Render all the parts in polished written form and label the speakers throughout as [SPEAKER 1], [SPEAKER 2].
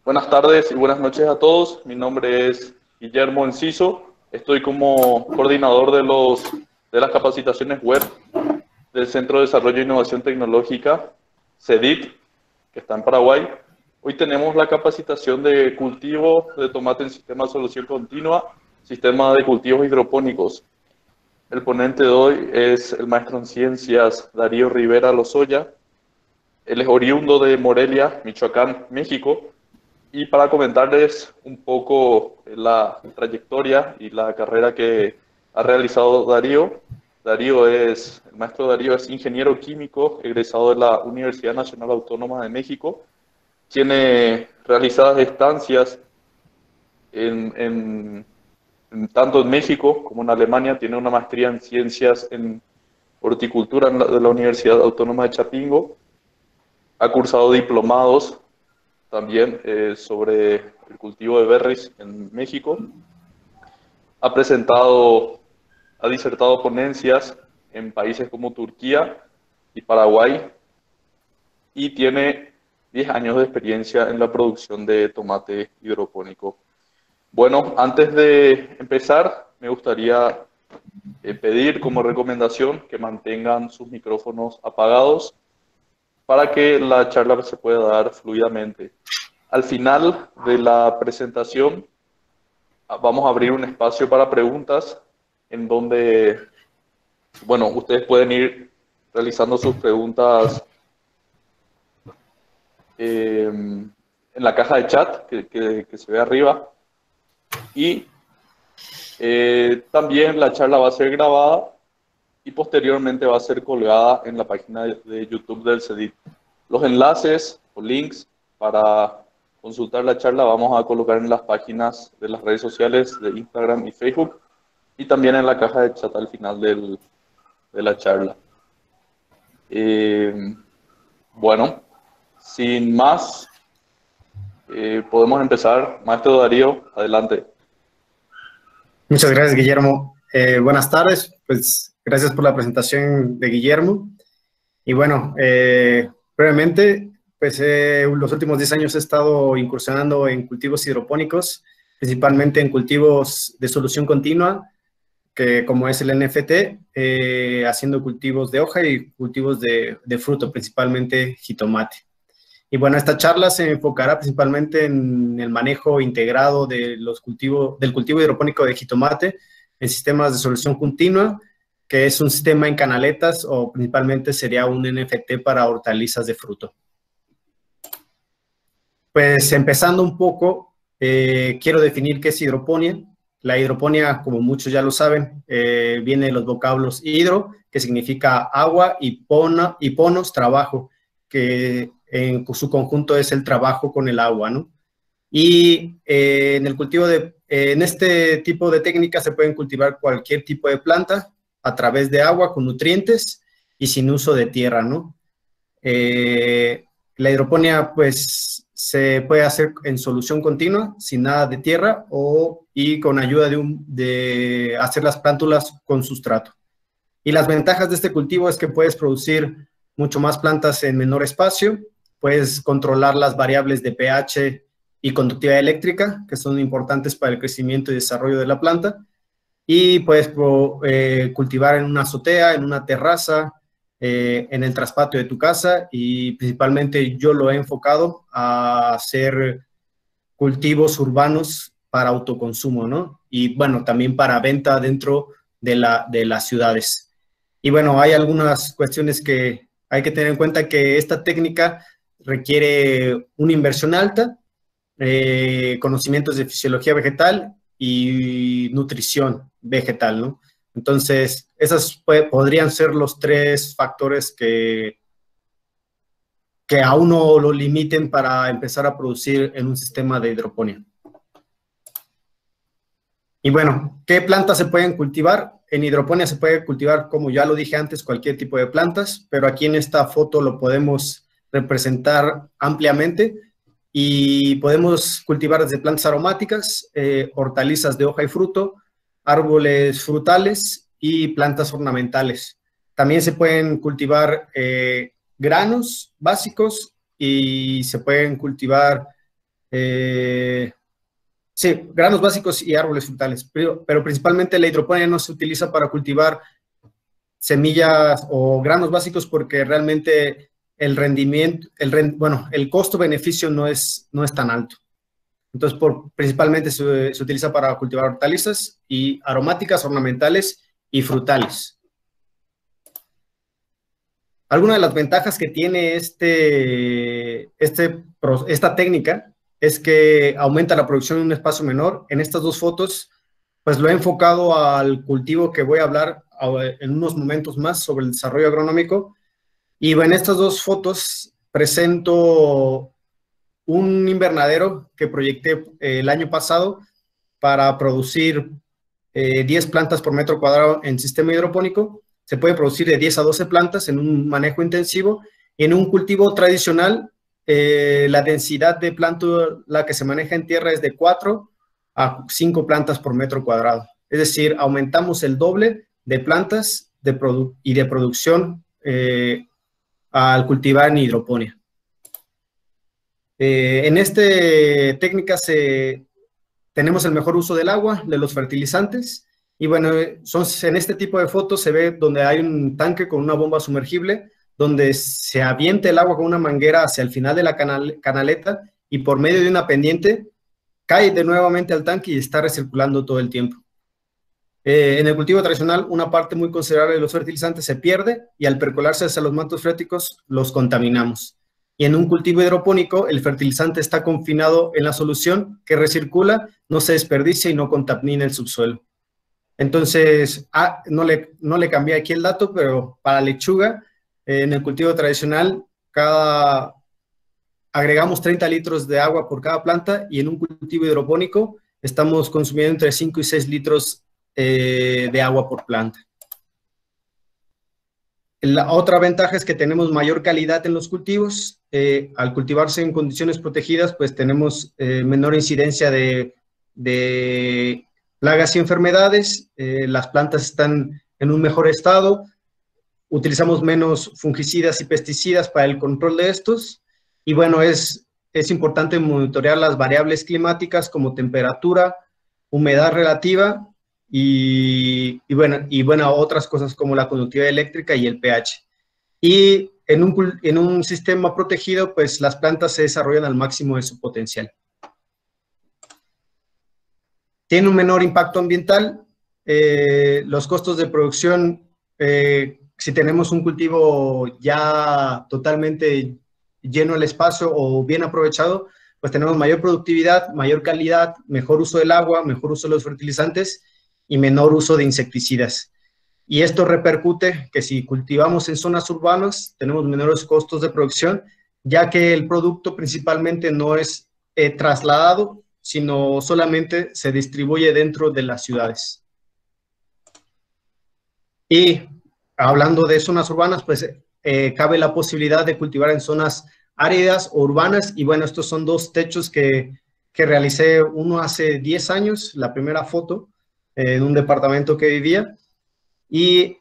[SPEAKER 1] Buenas tardes y buenas noches a todos. Mi nombre es Guillermo Enciso. Estoy como coordinador de las capacitaciones web del Centro de Desarrollo e Innovación Tecnológica, CEDIT, que está en Paraguay. Hoy tenemos la capacitación de cultivo de tomate en sistema de solución continua, sistema de cultivos hidropónicos. El ponente de hoy es el maestro en ciencias Darío Rivera Lozoya. Él es oriundo de Morelia, Michoacán, México. Y para comentarles un poco la trayectoria y la carrera que ha realizado Darío, el maestro Darío es ingeniero químico egresado de la Universidad Nacional Autónoma de México. Tiene realizadas estancias tanto en México como en Alemania. Tiene una maestría en ciencias en horticultura de la Universidad Autónoma de Chapingo. Ha cursado diplomados también sobre el cultivo de berries en México. Ha disertado ponencias en países como Turquía y Paraguay y tiene 10 años de experiencia en la producción de tomate hidropónico. Bueno, antes de empezar, me gustaría pedir como recomendación que mantengan sus micrófonos apagados para que la charla se pueda dar fluidamente. Al final de la presentación vamos a abrir un espacio para preguntas en donde, bueno, ustedes pueden ir realizando sus preguntas en la caja de chat que se ve arriba. Y también la charla va a ser grabada y posteriormente va a ser colgada en la página de YouTube del CEDIT. Los enlaces o links para consultar la charla vamos a colocar en las páginas de las redes sociales de Instagram y Facebook y también en la caja de chat al final de la charla. Bueno, sin más, podemos empezar. Maestro Darío, adelante.
[SPEAKER 2] Muchas gracias, Guillermo. Buenas tardes, pues gracias por la presentación de Guillermo. Y bueno, brevemente, pues los últimos 10 años he estado incursionando en cultivos hidropónicos, principalmente en cultivos de solución continua, que como es el NFT, haciendo cultivos de hoja y cultivos de fruto, principalmente jitomate. Y bueno, esta charla se enfocará principalmente en el manejo integrado de del cultivo hidropónico de jitomate en sistemas de solución continua, que es un sistema en canaletas o principalmente sería un NFT para hortalizas de fruto. Pues empezando un poco, quiero definir qué es hidroponía. La hidroponía, como muchos ya lo saben, viene de los vocablos hidro, que significa agua, y ponos, trabajo, que en su conjunto es el trabajo con el agua, ¿no? Y en el cultivo en este tipo de técnicas se pueden cultivar cualquier tipo de planta a través de agua con nutrientes y sin uso de tierra, ¿no? La hidroponía, pues, se puede hacer en solución continua, sin nada de tierra y con ayuda de hacer las plántulas con sustrato. Y las ventajas de este cultivo es que puedes producir mucho más plantas en menor espacio, puedes controlar las variables de pH y conductividad eléctrica, que son importantes para el crecimiento y desarrollo de la planta, y puedes cultivar en una azotea, en una terraza, en el traspatio de tu casa, y principalmente yo lo he enfocado a hacer cultivos urbanos para autoconsumo, ¿no? Y bueno, también para venta dentro de las ciudades. Y bueno, hay algunas cuestiones que hay que tener en cuenta, que esta técnica requiere una inversión alta, conocimientos de fisiología vegetal y nutrición vegetal, ¿no? Entonces, esos podrían ser los 3 factores que a uno lo limiten para empezar a producir en un sistema de hidroponía. Y bueno, ¿qué plantas se pueden cultivar? En hidroponía se puede cultivar, como ya lo dije antes, cualquier tipo de plantas, pero aquí en esta foto lo podemos representar ampliamente y podemos cultivar desde plantas aromáticas, hortalizas de hoja y fruto, árboles frutales y plantas ornamentales. También se pueden cultivar granos básicos y se pueden cultivar Sí, granos básicos y árboles frutales, pero principalmente la hidroponía no se utiliza para cultivar semillas o granos básicos porque realmente el rendimiento, bueno, el costo-beneficio no es tan alto. Entonces, principalmente se utiliza para cultivar hortalizas y aromáticas, ornamentales y frutales. Alguna de las ventajas que tiene esta técnica es que aumenta la producción en un espacio menor. En estas dos fotos, pues lo he enfocado al cultivo que voy a hablar en unos momentos más sobre el desarrollo agronómico. Y en estas dos fotos presento un invernadero que proyecté el año pasado para producir 10 plantas por metro cuadrado en sistema hidropónico. Se puede producir de 10 a 12 plantas en un manejo intensivo. Y en un cultivo tradicional, la densidad de planta que se maneja en tierra es de 4 a 5 plantas por metro cuadrado. Es decir, aumentamos el doble de plantas y de producción al cultivar en hidroponía. En esta técnica tenemos el mejor uso del agua, de los fertilizantes, y bueno, en este tipo de fotos se ve donde hay un tanque con una bomba sumergible, donde se avienta el agua con una manguera hacia el final de la canaleta y por medio de una pendiente cae nuevamente al tanque y está recirculando todo el tiempo. En el cultivo tradicional, una parte muy considerable de los fertilizantes se pierde y al percolarse hacia los mantos freáticos los contaminamos. Y en un cultivo hidropónico, el fertilizante está confinado en la solución que recircula, no se desperdicia y no contamina el subsuelo. Entonces, no le cambié aquí el dato, pero para lechuga, en el cultivo tradicional, agregamos 30 litros de agua por cada planta y en un cultivo hidropónico estamos consumiendo entre 5 y 6 litros de agua por planta. La otra ventaja es que tenemos mayor calidad en los cultivos. Al cultivarse en condiciones protegidas, pues tenemos menor incidencia de plagas y enfermedades. Las plantas están en un mejor estado. Utilizamos menos fungicidas y pesticidas para el control de estos. Y bueno, es importante monitorear las variables climáticas como temperatura, humedad relativa y otras cosas como la conductividad eléctrica y el pH. Y en un sistema protegido, pues las plantas se desarrollan al máximo de su potencial. Tiene un menor impacto ambiental. Los costos de producción, si tenemos un cultivo ya totalmente lleno el espacio o bien aprovechado, pues tenemos mayor productividad, mayor calidad, mejor uso del agua, mejor uso de los fertilizantes y menor uso de insecticidas. Y esto repercute que si cultivamos en zonas urbanas, tenemos menores costos de producción, ya que el producto principalmente no es trasladado, sino solamente se distribuye dentro de las ciudades. Y hablando de zonas urbanas, pues cabe la posibilidad de cultivar en zonas áridas o urbanas, y bueno, estos son dos techos que realicé, uno hace 10 años, la primera foto, en un departamento que vivía, y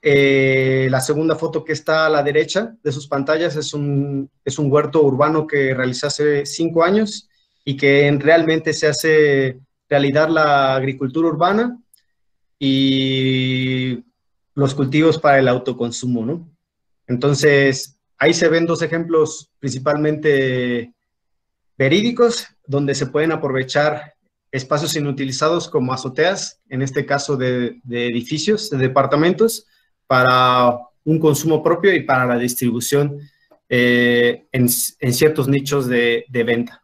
[SPEAKER 2] la segunda foto que está a la derecha de sus pantallas es un huerto urbano que realicé hace 5 años y que realmente se hace realidad la agricultura urbana y los cultivos para el autoconsumo, ¿no? Entonces, ahí se ven dos ejemplos principalmente verídicos, donde se pueden aprovechar espacios inutilizados como azoteas, en este caso de edificios, de departamentos, para un consumo propio y para la distribución en ciertos nichos de venta.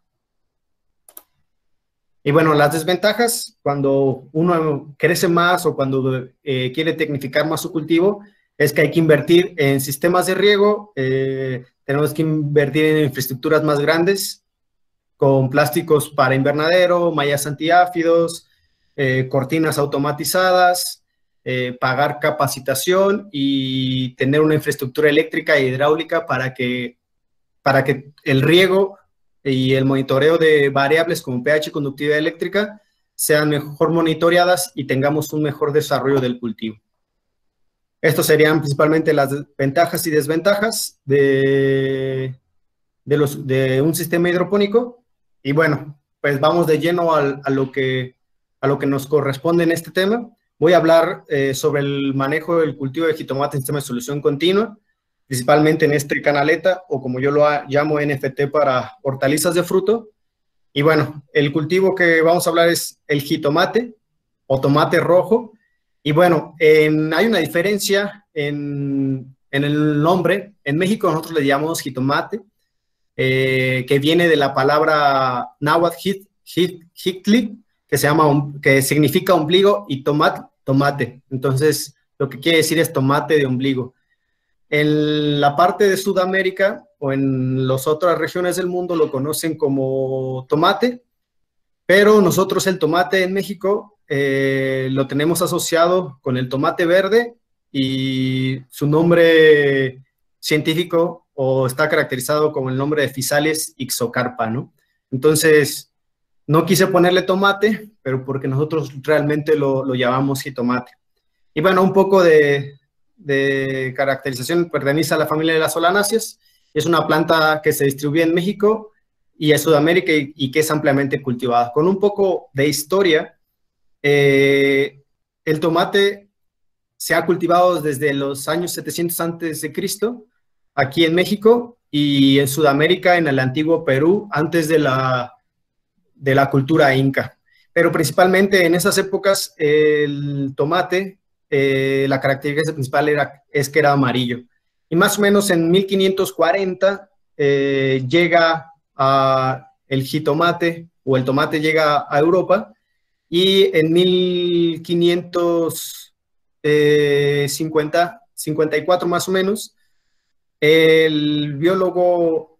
[SPEAKER 2] Y bueno, las desventajas, cuando uno crece más o cuando quiere tecnificar más su cultivo, es que hay que invertir en sistemas de riego, tenemos que invertir en infraestructuras más grandes, con plásticos para invernadero, mallas antiáfidos, cortinas automatizadas, pagar capacitación y tener una infraestructura eléctrica e hidráulica para que el riego y el monitoreo de variables como pH y conductividad eléctrica sean mejor monitoreadas y tengamos un mejor desarrollo del cultivo. Estos serían principalmente las ventajas y desventajas de un sistema hidropónico. Y bueno, pues vamos de lleno a lo que nos corresponde en este tema. Voy a hablar sobre el manejo del cultivo de jitomate en sistema de solución continua, principalmente en este canaleta, o como yo lo llamo NFT para hortalizas de fruto. Y bueno, el cultivo que vamos a hablar es el jitomate o tomate rojo. Y bueno, hay una diferencia en el nombre. En México nosotros le llamamos jitomate, que viene de la palabra náhuatl jictli, que significa ombligo, y tomate. Entonces, lo que quiere decir es tomate de ombligo. En la parte de Sudamérica o en las otras regiones del mundo lo conocen como tomate, pero nosotros el tomate en México lo tenemos asociado con el tomate verde, y su nombre científico o está caracterizado como el nombre de Physalis ixocarpa, ¿no? Entonces, no quise ponerle tomate, pero porque nosotros realmente lo llamamos jitomate. Y bueno, un poco de caracterización: pertenece a la familia de las solanáceas. Es una planta que se distribuye en México y en Sudamérica y que es ampliamente cultivada. Con un poco de historia, el tomate se ha cultivado desde los años 700 antes de Cristo, aquí en México y en Sudamérica, en el antiguo Perú, antes de la cultura inca. Pero principalmente en esas épocas el tomate, la característica principal es que era amarillo. Y más o menos en 1540 llega el jitomate, o el tomate llega a Europa, y en 1554 más o menos, el biólogo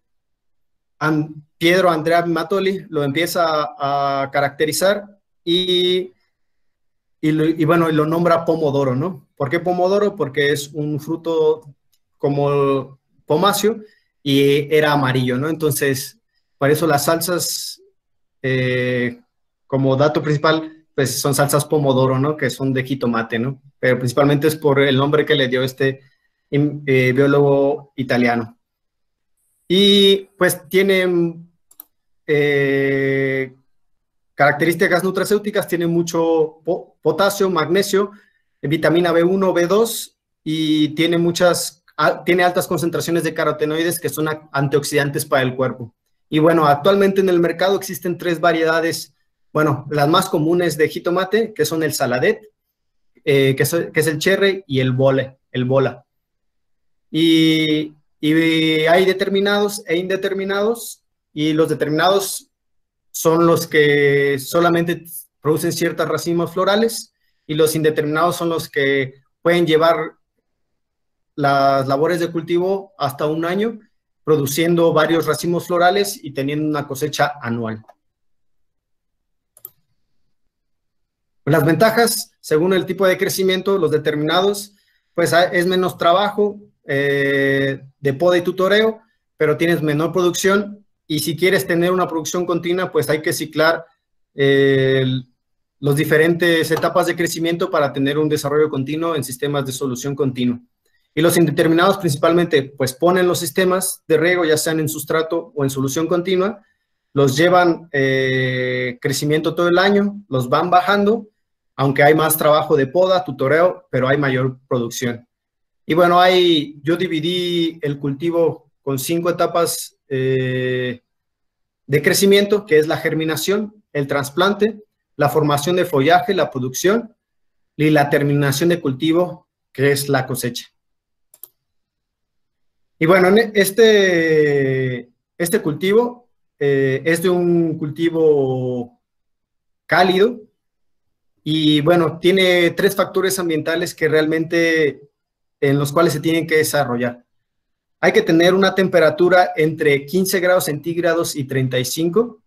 [SPEAKER 2] Pietro Andrea Matoli lo empieza a caracterizar y bueno, lo nombra pomodoro, ¿no? ¿Por qué pomodoro? Porque es un fruto como pomáceo y era amarillo, ¿no? Entonces, por eso las salsas, como dato principal, pues son salsas pomodoro, ¿no? Que son de jitomate, ¿no? Pero principalmente es por el nombre que le dio este biólogo italiano. Y pues tiene características nutracéuticas, tiene mucho potasio, magnesio, vitamina B1, B2, y tiene altas concentraciones de carotenoides, que son antioxidantes para el cuerpo. Y bueno, actualmente en el mercado existen 3 variedades, bueno, las más comunes de jitomate, que son el saladet, que es el cherry, y el bola. Y hay determinados e indeterminados, y los determinados son los que solamente producen ciertas racimos florales, y los indeterminados son los que pueden llevar las labores de cultivo hasta un año, produciendo varios racimos florales y teniendo una cosecha anual. Las ventajas, según el tipo de crecimiento, los determinados, pues es menos trabajo de poda y tutoreo, pero tienes menor producción. Y si quieres tener una producción continua, pues hay que ciclar las diferentes etapas de crecimiento para tener un desarrollo continuo en sistemas de solución continua. Y los indeterminados principalmente, pues ponen los sistemas de riego, ya sean en sustrato o en solución continua, los llevan crecimiento todo el año, los van bajando, aunque hay más trabajo de poda, tutoreo, pero hay mayor producción. Y bueno, yo dividí el cultivo con 5 etapas de crecimiento, que es la germinación, el trasplante, la formación de follaje, la producción, y la terminación de cultivo, que es la cosecha. Y bueno, este cultivo es de un cultivo cálido, y bueno, tiene 3 factores ambientales que realmente en los cuales se tienen que desarrollar. Hay que tener una temperatura entre 15 grados centígrados y 35,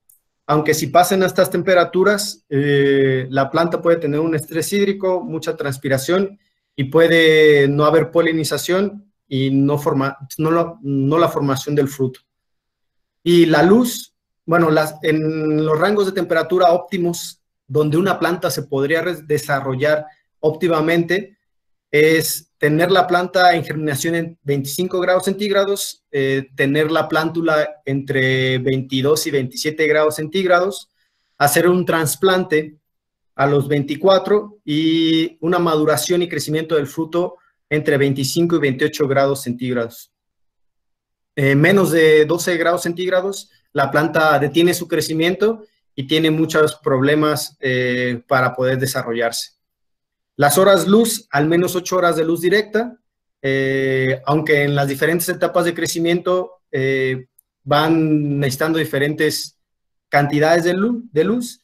[SPEAKER 2] aunque si pasan estas temperaturas, la planta puede tener un estrés hídrico, mucha transpiración, y puede no haber polinización y no la formación del fruto. Y la luz, bueno, en los rangos de temperatura óptimos, donde una planta se podría desarrollar óptimamente, es tener la planta en germinación en 25 grados centígrados, tener la plántula entre 22 y 27 grados centígrados, hacer un trasplante a los 24 y una maduración y crecimiento del fruto entre 25 y 28 grados centígrados. Menos de 12 grados centígrados, la planta detiene su crecimiento y tiene muchos problemas para poder desarrollarse. Las horas luz, al menos 8 horas de luz directa, aunque en las diferentes etapas de crecimiento van necesitando diferentes cantidades de luz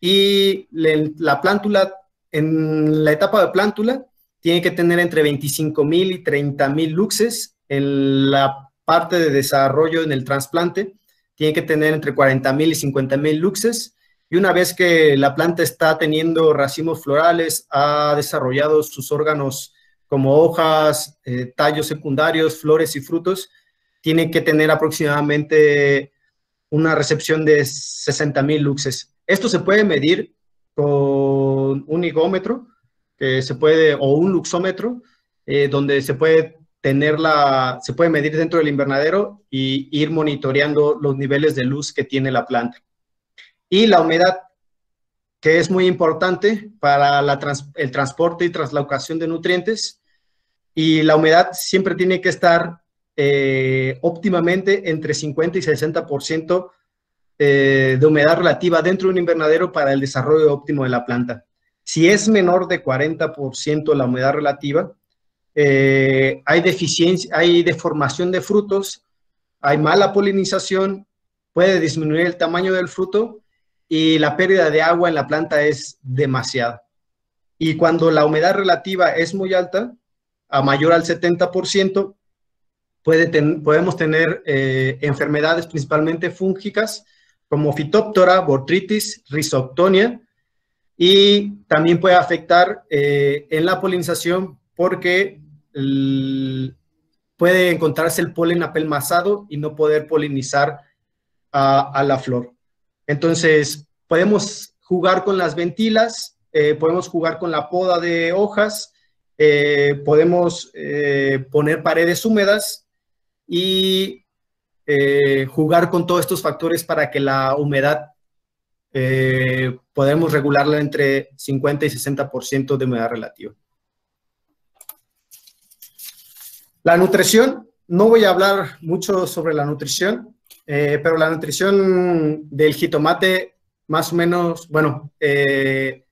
[SPEAKER 2] y la plántula, en la etapa de plántula, tiene que tener entre 25,000 y 30,000 luxes. En la parte de desarrollo en el trasplante, tiene que tener entre 40,000 y 50,000 luxes. Y una vez que la planta está teniendo racimos florales, ha desarrollado sus órganos como hojas, tallos secundarios, flores y frutos, tiene que tener aproximadamente una recepción de 60,000 luxes. Esto se puede medir con un higómetro, o un luxómetro, donde se puede medir dentro del invernadero y ir monitoreando los niveles de luz que tiene la planta. Y la humedad, que es muy importante para el transporte y translocación de nutrientes, y la humedad siempre tiene que estar óptimamente entre 50 y 60% de humedad relativa dentro de un invernadero para el desarrollo óptimo de la planta. Si es menor de 40% la humedad relativa, hay deformación de frutos, hay mala polinización, puede disminuir el tamaño del fruto y la pérdida de agua en la planta es demasiada. Y cuando la humedad relativa es muy alta, a mayor al 70%, podemos tener enfermedades principalmente fúngicas como Phytophthora, Botrytis, Rhizoctonia, y también puede afectar en la polinización porque puede encontrarse el polen apelmazado y no poder polinizar a la flor. Entonces, podemos jugar con las ventilas, podemos jugar con la poda de hojas, podemos poner paredes húmedas y jugar con todos estos factores para que la humedad podemos regularla entre 50 y 60% de humedad relativa. La nutrición, no voy a hablar mucho sobre la nutrición, pero la nutrición del jitomate, más o menos, bueno, en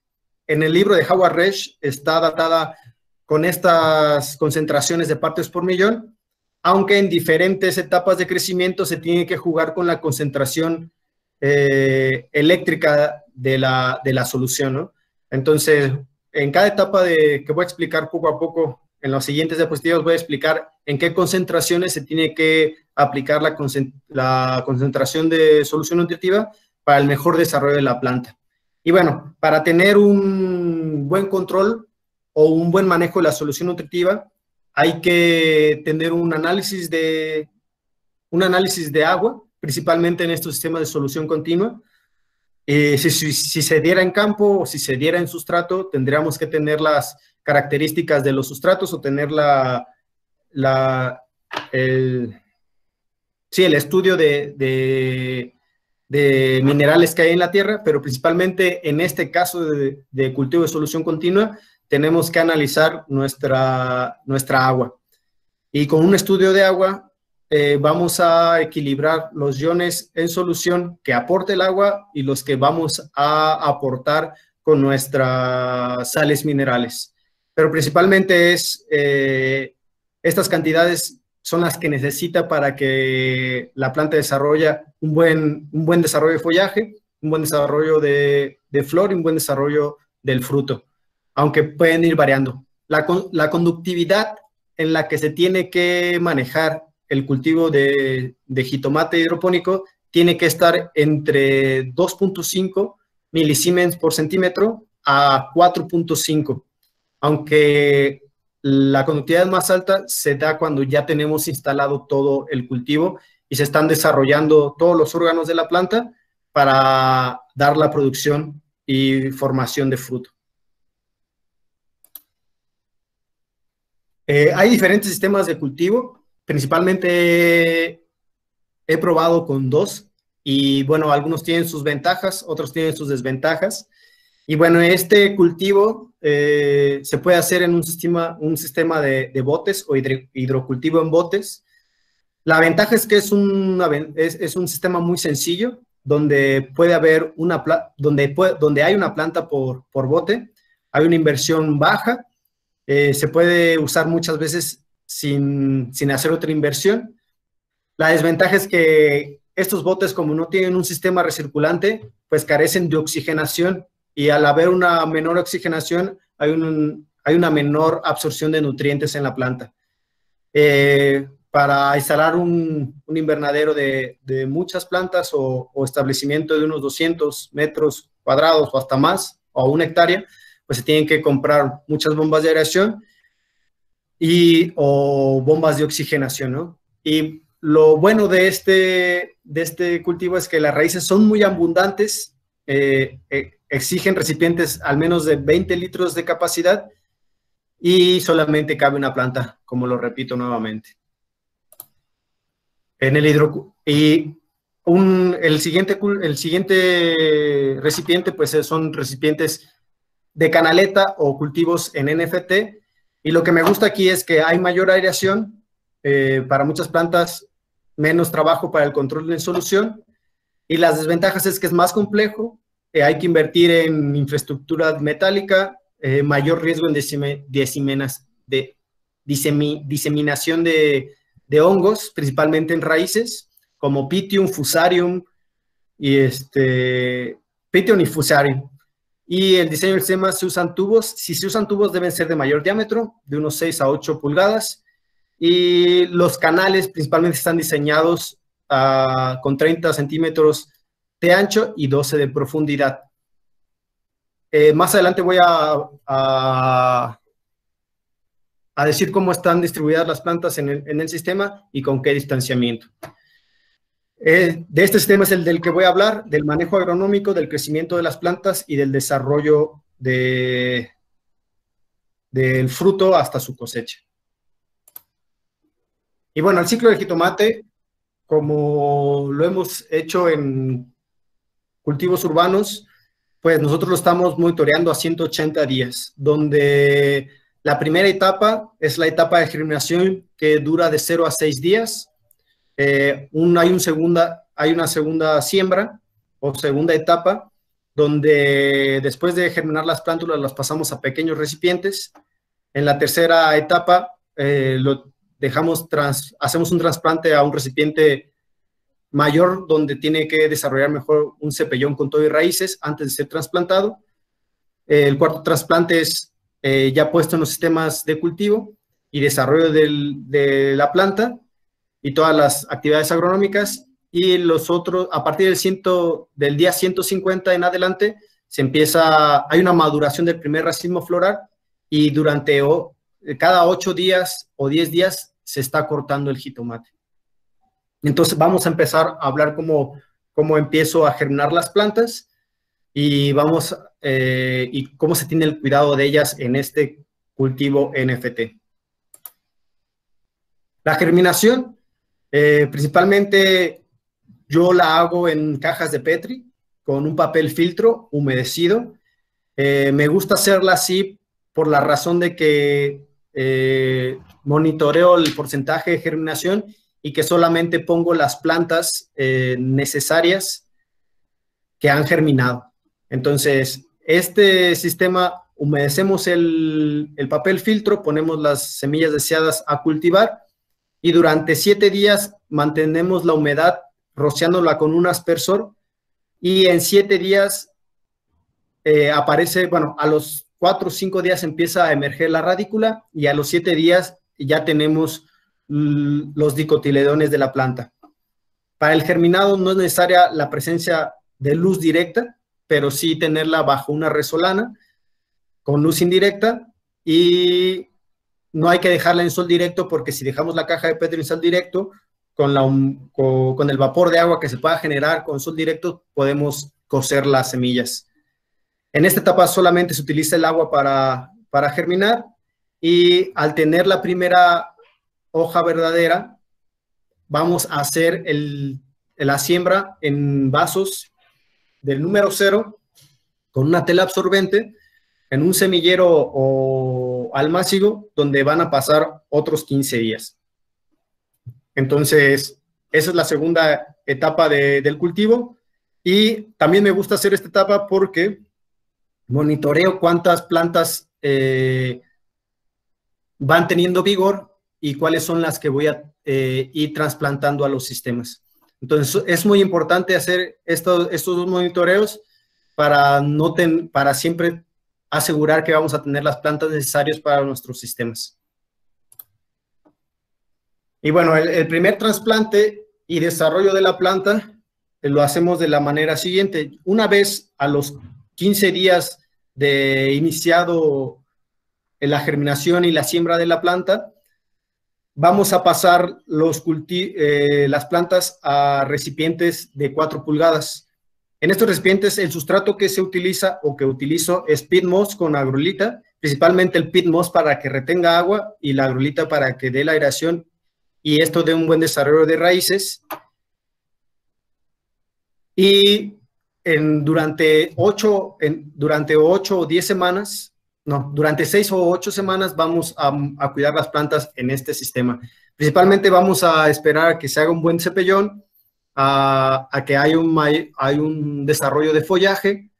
[SPEAKER 2] el libro de Howard Resch está datada con estas concentraciones de partes por millón, aunque en diferentes etapas de crecimiento se tiene que jugar con la concentración eléctrica de la solución, ¿no? Entonces, en cada etapa que voy a explicar poco a poco, en los siguientes diapositivas voy a explicar en qué concentraciones se tiene que aplicar la concentración de solución nutritiva para el mejor desarrollo de la planta. Y bueno, para tener un buen control o un buen manejo de la solución nutritiva, hay que tener un análisis de agua, principalmente en estos sistemas de solución continua. Si se diera en campo o si se diera en sustrato, tendríamos que tener las características de los sustratos o tener el estudio de minerales que hay en la tierra, pero principalmente en este caso de cultivo de solución continua, tenemos que analizar nuestra agua. Y con un estudio de agua vamos a equilibrar los iones en solución que aporte el agua y los que vamos a aportar con nuestras sales minerales. Pero principalmente estas cantidades son las que necesita para que la planta desarrolle un buen desarrollo de follaje, un buen desarrollo de flor y un buen desarrollo del fruto, aunque pueden ir variando. La conductividad en la que se tiene que manejar el cultivo de jitomate hidropónico tiene que estar entre 2.5 milisiemens por centímetro a 4.5, aunque la conductividad más alta se da cuando ya tenemos instalado todo el cultivo y se están desarrollando todos los órganos de la planta para dar la producción y formación de fruto. Hay diferentes sistemas de cultivo, principalmente he probado con dos, y bueno, algunos tienen sus ventajas, otros tienen sus desventajas. Y bueno, este cultivo se puede hacer en un sistema de botes o hidrocultivo en botes. La ventaja es que es un sistema muy sencillo, donde puede haber donde hay una planta por bote, hay una inversión baja, se puede usar muchas veces sin hacer otra inversión. La desventaja es que estos botes, como no tienen un sistema recirculante, pues carecen de oxigenación, y al haber una menor oxigenación, hay una menor absorción de nutrientes en la planta. Para instalar un invernadero de muchas plantas o establecimiento de unos 200 metros cuadrados o hasta más, o 1 hectárea, pues se tienen que comprar muchas bombas de aireación o bombas de oxigenación, ¿no? Y lo bueno de este cultivo es que las raíces son muy abundantes, exigen recipientes al menos de 20 litros de capacidad y solamente cabe una planta, como lo repito nuevamente. El siguiente recipiente, pues son recipientes de canaleta o cultivos en NFT, y lo que me gusta aquí es que hay mayor aireación, para muchas plantas, menos trabajo para el control de solución, y las desventajas es que es más complejo, hay que invertir en infraestructura metálica, mayor riesgo en diseminación de hongos, principalmente en raíces, como Pythium, Fusarium, Pythium y Fusarium. Y el diseño del sistema, se usan tubos. Si se usan tubos, deben ser de mayor diámetro, de unos 6 a 8 pulgadas. Y los canales principalmente están diseñados con 30 centímetros de ancho y 12 de profundidad. Más adelante voy a decir cómo están distribuidas las plantas en el sistema y con qué distanciamiento. De este sistema es el del que voy a hablar, del manejo agronómico, del crecimiento de las plantas y del desarrollo del fruto hasta su cosecha. Y bueno, el ciclo del jitomate, como lo hemos hecho en cultivos urbanos, pues nosotros lo estamos monitoreando a 180 días, donde la primera etapa es la etapa de germinación, que dura de 0 a 6 días. Hay una segunda siembra o segunda etapa, donde después de germinar las plántulas las pasamos a pequeños recipientes. En la tercera etapa hacemos un trasplante a un recipiente mayor, donde tiene que desarrollar mejor un cepellón con todo y raíces antes de ser trasplantado. El cuarto trasplante es ya puesto en los sistemas de cultivo y desarrollo de la planta y todas las actividades agronómicas. Y los otros, a partir del día 150 en adelante, hay una maduración del primer racimo floral, y durante cada 8 días o 10 días se está cortando el jitomate. Entonces vamos a empezar a hablar cómo empiezo a germinar las plantas, y y cómo se tiene el cuidado de ellas en este cultivo NFT. La germinación, principalmente yo la hago en cajas de Petri con un papel filtro humedecido. Me gusta hacerla así por la razón de que monitoreo el porcentaje de germinación y que solamente pongo las plantas necesarias que han germinado. Entonces, este sistema, humedecemos el papel filtro, ponemos las semillas deseadas a cultivar, y durante 7 días mantenemos la humedad rociándola con un aspersor, y en 7 días a los 4 o 5 días empieza a emerger la radícula, y a los 7 días ya tenemos los dicotiledones de la planta. Para el germinado no es necesaria la presencia de luz directa, pero sí tenerla bajo una resolana con luz indirecta, y no hay que dejarla en sol directo, porque si dejamos la caja de Petri en sol directo, con el vapor de agua que se pueda generar con sol directo, podemos cocer las semillas. En esta etapa solamente se utiliza el agua para germinar, y al tener la primera hoja verdadera, vamos a hacer la siembra en vasos del número 0 con una tela absorbente en un semillero o almácigo donde van a pasar otros 15 días. Entonces, esa es la segunda etapa del cultivo. Y también me gusta hacer esta etapa porque monitoreo cuántas plantas van teniendo vigor y cuáles son las que voy a ir trasplantando a los sistemas. Entonces, es muy importante hacer estos dos monitoreos para siempre asegurar que vamos a tener las plantas necesarias para nuestros sistemas. Y bueno, el primer trasplante y desarrollo de la planta lo hacemos de la manera siguiente. Una vez a los 15 días de iniciado la germinación y la siembra de la planta, vamos a pasar las plantas a recipientes de 4 pulgadas. En estos recipientes, el sustrato que se utiliza o que utilizo es peat moss con agrolita, principalmente el peat moss para que retenga agua y la agrolita para que dé la aireación y esto dé un buen desarrollo de raíces. Y durante 8 o 10 semanas, no, durante 6 o 8 semanas vamos a cuidar las plantas en este sistema. Principalmente vamos a esperar a que se haga un buen cepellón, a que haya un desarrollo de follaje,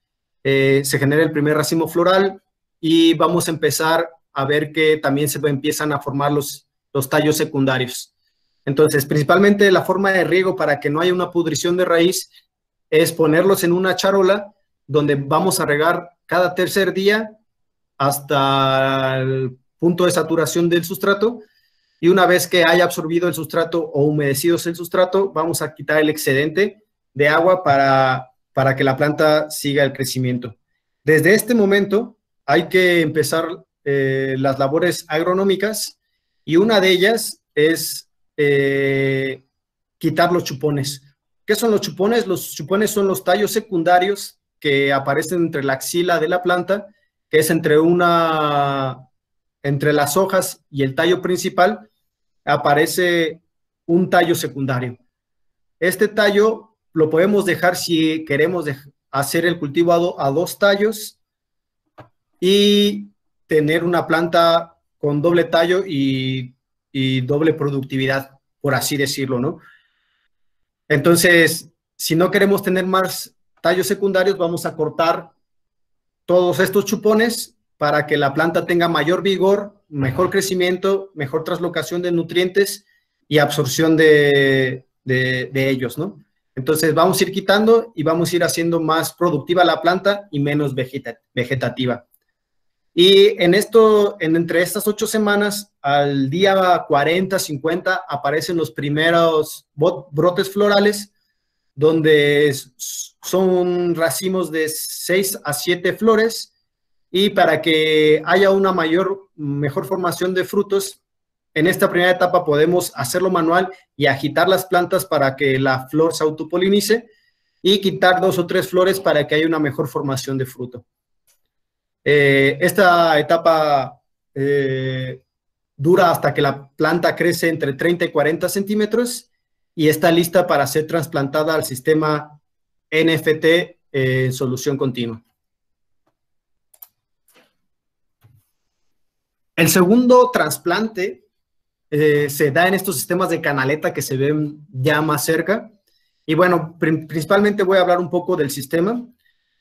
[SPEAKER 2] se genere el primer racimo floral y vamos a empezar a ver que también se empiezan a formar los tallos secundarios. Entonces, principalmente la forma de riego para que no haya una pudrición de raíz es ponerlos en una charola donde vamos a regar cada tercer día hasta el punto de saturación del sustrato y una vez que haya absorbido el sustrato o humedecido el sustrato, vamos a quitar el excedente de agua para que la planta siga el crecimiento. Desde este momento hay que empezar las labores agronómicas y una de ellas es quitar los chupones. ¿Qué son los chupones? Los chupones son los tallos secundarios que aparecen entre la axila de la planta, que es entre las hojas y el tallo principal, aparece un tallo secundario. Este tallo lo podemos dejar si queremos hacer el cultivo a 2 tallos y tener una planta con doble tallo y doble productividad, por así decirlo, ¿no? Entonces, si no queremos tener más tallos secundarios, vamos a cortar todos estos chupones para que la planta tenga mayor vigor, mejor crecimiento, mejor translocación de nutrientes y absorción de ellos, ¿no? Entonces, vamos a ir quitando y vamos a ir haciendo más productiva la planta y menos vegetativa. Y entre estas 8 semanas, al día 40, 50, aparecen los primeros brotes florales, donde son racimos de 6 a 7 flores, y para que haya una mejor formación de frutos, en esta primera etapa podemos hacerlo manual y agitar las plantas para que la flor se autopolinice, y quitar 2 o 3 flores para que haya una mejor formación de fruto. Esta etapa dura hasta que la planta crece entre 30 y 40 centímetros y está lista para ser trasplantada al sistema NFT en solución continua. El segundo trasplante se da en estos sistemas de canaleta que se ven ya más cerca. Y bueno, principalmente voy a hablar un poco del sistema.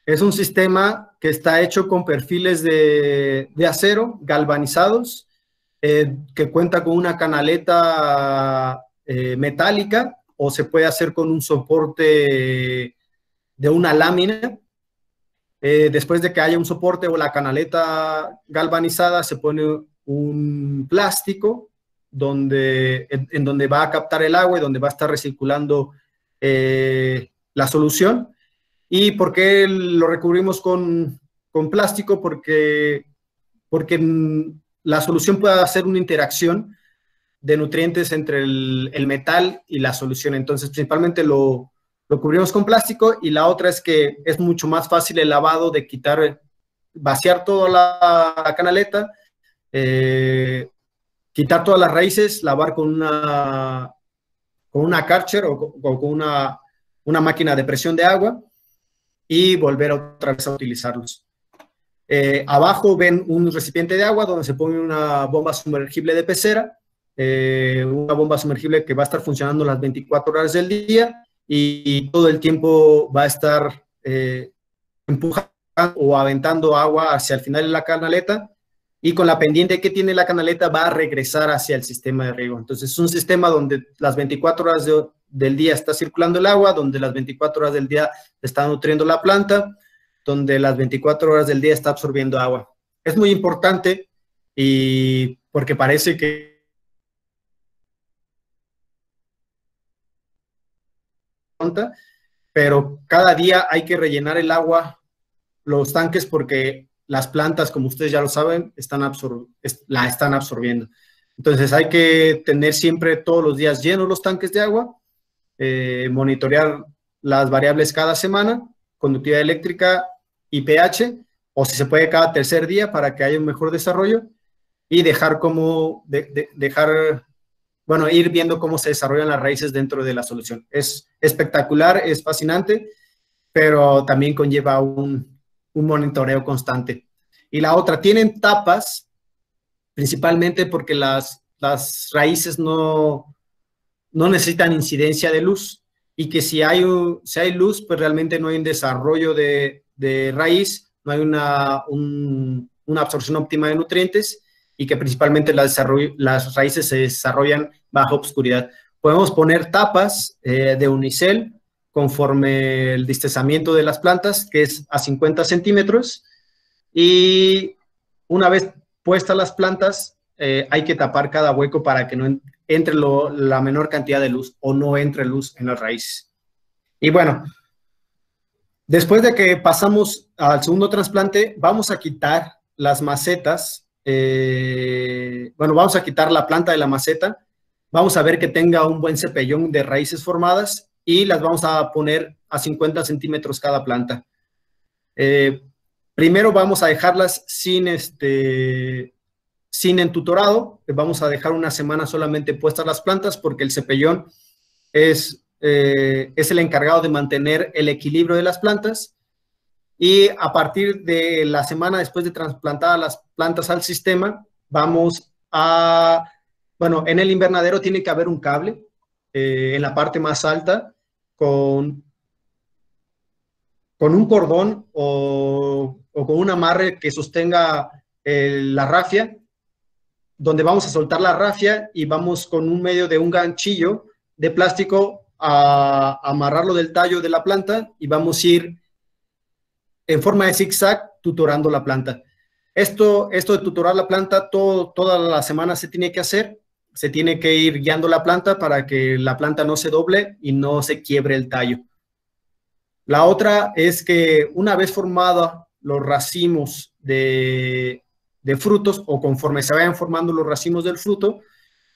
[SPEAKER 2] Es un sistema que está hecho con perfiles de acero galvanizados, que cuenta con una canaleta metálica o se puede hacer con un soporte de una lámina. Después de que haya un soporte o la canaleta galvanizada, se pone un plástico en donde va a captar el agua y donde va a estar recirculando la solución. ¿Y por qué lo recubrimos con plástico? Porque la solución puede hacer una interacción de nutrientes entre el metal y la solución. Entonces, principalmente lo cubrimos con plástico, y la otra es que es mucho más fácil el lavado de vaciar toda la canaleta, quitar todas las raíces, lavar con una Karcher o con una máquina de presión de agua y volver otra vez a utilizarlos. Abajo ven un recipiente de agua donde se pone una bomba sumergible de pecera, una bomba sumergible que va a estar funcionando las 24 horas del día y todo el tiempo va a estar empujando o aventando agua hacia el final de la canaleta, y con la pendiente que tiene la canaleta va a regresar hacia el sistema de riego. Entonces es un sistema donde las 24 horas del día está circulando el agua, donde las 24 horas del día está nutriendo la planta, donde las 24 horas del día está absorbiendo agua. Es muy importante y porque parece que pero cada día hay que rellenar el agua, los tanques, porque las plantas, como ustedes ya lo saben, la están absorbiendo. Entonces hay que tener siempre todos los días llenos los tanques de agua, monitorear las variables cada semana, conductividad eléctrica y pH, o si se puede cada tercer día para que haya un mejor desarrollo, y ir viendo cómo se desarrollan las raíces dentro de la solución. Es espectacular, es fascinante, pero también conlleva un monitoreo constante. Y la otra, tienen tapas, principalmente porque las raíces no necesitan incidencia de luz, y que si hay luz, pues realmente no hay un desarrollo de raíz, no hay una absorción óptima de nutrientes, y que principalmente las raíces se desarrollan bajo obscuridad. Podemos poner tapas de unicel conforme el distesamiento de las plantas, que es a 50 centímetros, y una vez puestas las plantas, hay que tapar cada hueco para que no entre la menor cantidad de luz o no entre luz en las raíces. Y bueno, después de que pasamos al segundo trasplante, vamos a quitar las macetas, vamos a quitar la planta de la maceta, vamos a ver que tenga un buen cepellón de raíces formadas y las vamos a poner a 50 centímetros cada planta. Primero vamos a dejarlas sin entutorado, vamos a dejar una semana solamente puestas las plantas porque el cepellón es el encargado de mantener el equilibrio de las plantas, y a partir de la semana después de trasplantar las plantas al sistema, en el invernadero tiene que haber un cable en la parte más alta con un cordón o con un amarre que sostenga la rafia, donde vamos a soltar la rafia y vamos con un medio de un ganchillo de plástico a amarrarlo del tallo de la planta, y vamos a ir en forma de zigzag tutorando la planta. Esto de tutorar la planta, toda la semana se tiene que hacer, se tiene que ir guiando la planta para que la planta no se doble y no se quiebre el tallo. La otra es que una vez formados los racimos de frutos, o conforme se vayan formando los racimos del fruto,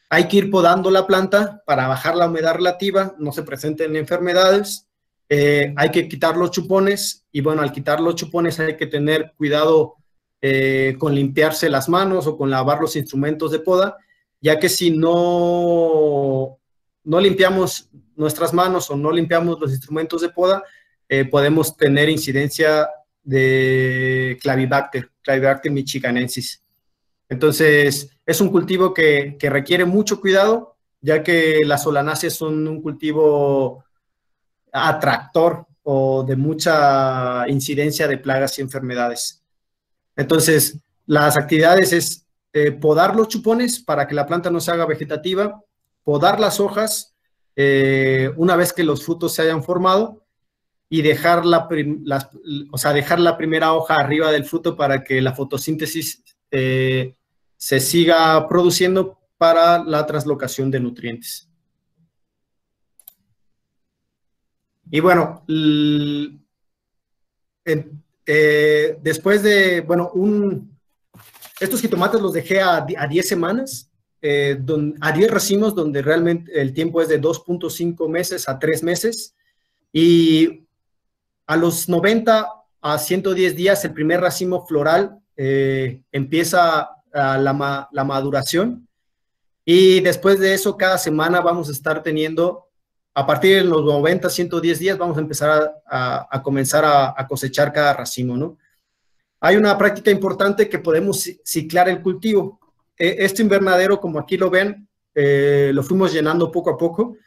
[SPEAKER 2] hay que ir podando la planta para bajar la humedad relativa, no se presenten enfermedades. Hay que quitar los chupones, y bueno, al quitar los chupones hay que tener cuidado con limpiarse las manos o con lavar los instrumentos de poda, ya que si no limpiamos nuestras manos o no limpiamos los instrumentos de poda, podemos tener incidencia de Clavibacter michiganensis. Entonces, es un cultivo que requiere mucho cuidado, ya que las solanáceas son un cultivo atractor o de mucha incidencia de plagas y enfermedades. Entonces, las actividades es podar los chupones para que la planta no se haga vegetativa, podar las hojas una vez que los frutos se hayan formado, y dejar la primera hoja arriba del fruto para que la fotosíntesis se siga produciendo para la translocación de nutrientes. Y bueno, después de, estos jitomates los dejé a 10 semanas, a 10 racimos, donde realmente el tiempo es de 2.5 meses a 3 meses, y a los 90 a 110 días el primer racimo floral empieza la maduración, y después de eso cada semana vamos a estar teniendo a partir de los 90, 110 días vamos a empezar a comenzar a cosechar cada racimo, ¿no? Hay una práctica importante que podemos ciclar el cultivo. Este invernadero, como aquí lo ven, lo fuimos llenando poco a poco,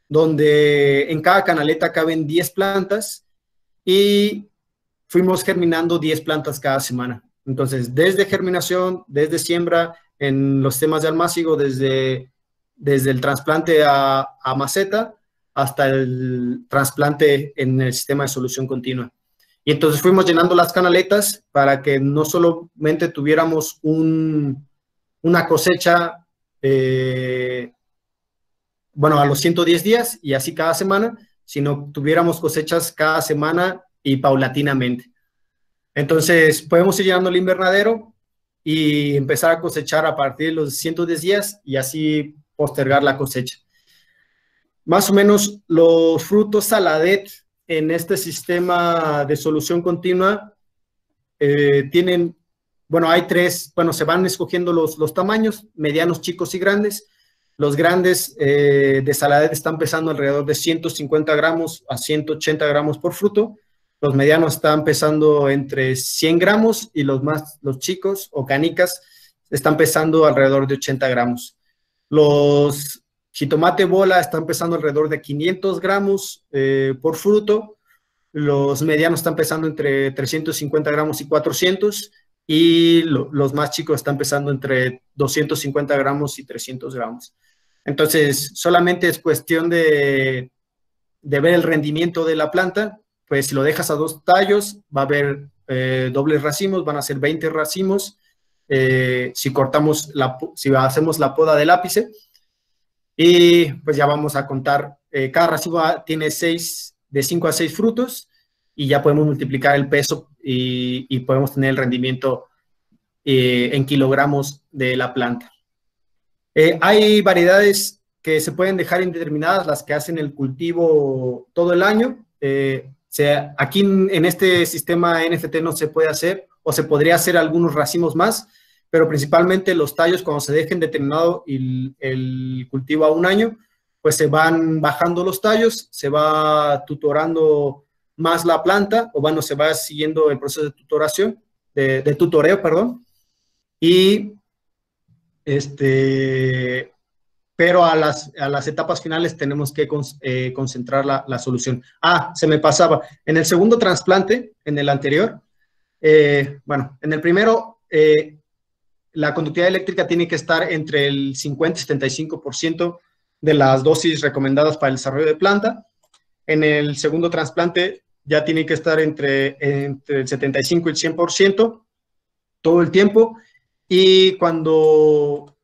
[SPEAKER 2] donde en cada canaleta caben 10 plantas y fuimos germinando 10 plantas cada semana. Entonces, desde germinación, desde siembra, en los sistemas de almácigo, desde el trasplante a maceta hasta el trasplante en el sistema de solución continua. Y entonces fuimos llenando las canaletas para que no solamente tuviéramos una cosecha, bueno, a los 110 días y así cada semana, sino tuviéramos cosechas cada semana y paulatinamente. Entonces, podemos ir llenando el invernadero y empezar a cosechar a partir de los 110 días y así postergar la cosecha. Más o menos los frutos saladet en este sistema de solución continua tienen, bueno, hay tres, bueno, se van escogiendo los tamaños, medianos, chicos y grandes. Los grandes de saladet están pesando alrededor de 150 gramos a 180 gramos por fruto. Los medianos están pesando entre 100 gramos y los chicos o canicas están pesando alrededor de 80 gramos. Los jitomate bola están pesando alrededor de 500 gramos por fruto. Los medianos están pesando entre 350 gramos y 400 y los más chicos están pesando entre 250 gramos y 300 gramos. Entonces, solamente es cuestión de ver el rendimiento de la planta. Pues si lo dejas a 2 tallos, va a haber dobles racimos, van a ser 20 racimos. Si hacemos la poda del ápice, y pues ya vamos a contar, cada racimo tiene de 5 a 6 frutos, y ya podemos multiplicar el peso y podemos tener el rendimiento en kilogramos de la planta. Hay variedades que se pueden dejar indeterminadas, las que hacen el cultivo todo el año. Aquí en este sistema NFT no se puede hacer, o se podría hacer algunos racimos más, pero principalmente los tallos, cuando se dejen determinado el cultivo a un año, pues se van bajando los tallos, se va tutorando más la planta, o bueno, se va siguiendo el proceso de tutoreo, perdón, y pero a las etapas finales tenemos que concentrar la solución. Se me pasaba. En el segundo trasplante, en el anterior, bueno, en el primero, la conductividad eléctrica tiene que estar entre el 50 y 75% de las dosis recomendadas para el desarrollo de planta. En el segundo trasplante ya tiene que estar entre el 75 y el 100% todo el tiempo. Y cuando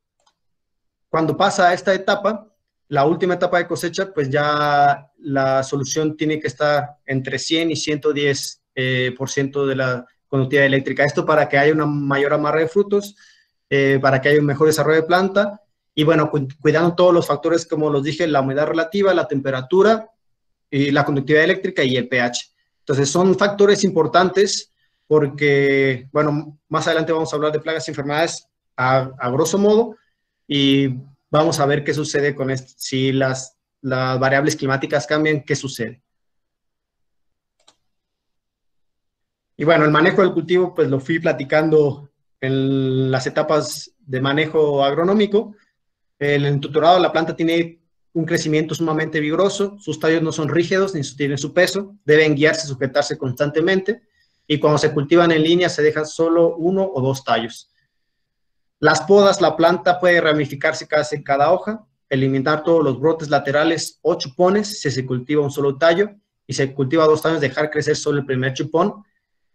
[SPEAKER 2] pasa a esta etapa, la última etapa de cosecha, pues ya la solución tiene que estar entre 100 y 110% de la conductividad eléctrica. Esto para que haya una mayor amarre de frutos, para que haya un mejor desarrollo de planta, y bueno, cuidando todos los factores, como los dije, la humedad relativa, la temperatura, y la conductividad eléctrica y el pH. Entonces, son factores importantes porque, bueno, más adelante vamos a hablar de plagas y enfermedades a grosso modo, y vamos a ver qué sucede con esto. Si las variables climáticas cambian, ¿qué sucede? Y bueno, el manejo del cultivo, pues lo fui platicando en las etapas de manejo agronómico. En el tutorado, la planta tiene un crecimiento sumamente vigoroso, sus tallos no son rígidos ni tienen su peso, deben guiarse y sujetarse constantemente, y cuando se cultivan en línea se dejan solo 1 o 2 tallos. Las podas, la planta puede ramificarse casi en cada hoja, eliminar todos los brotes laterales o chupones si se cultiva un solo tallo, y se cultiva 2 tallos, dejar crecer solo el primer chupón,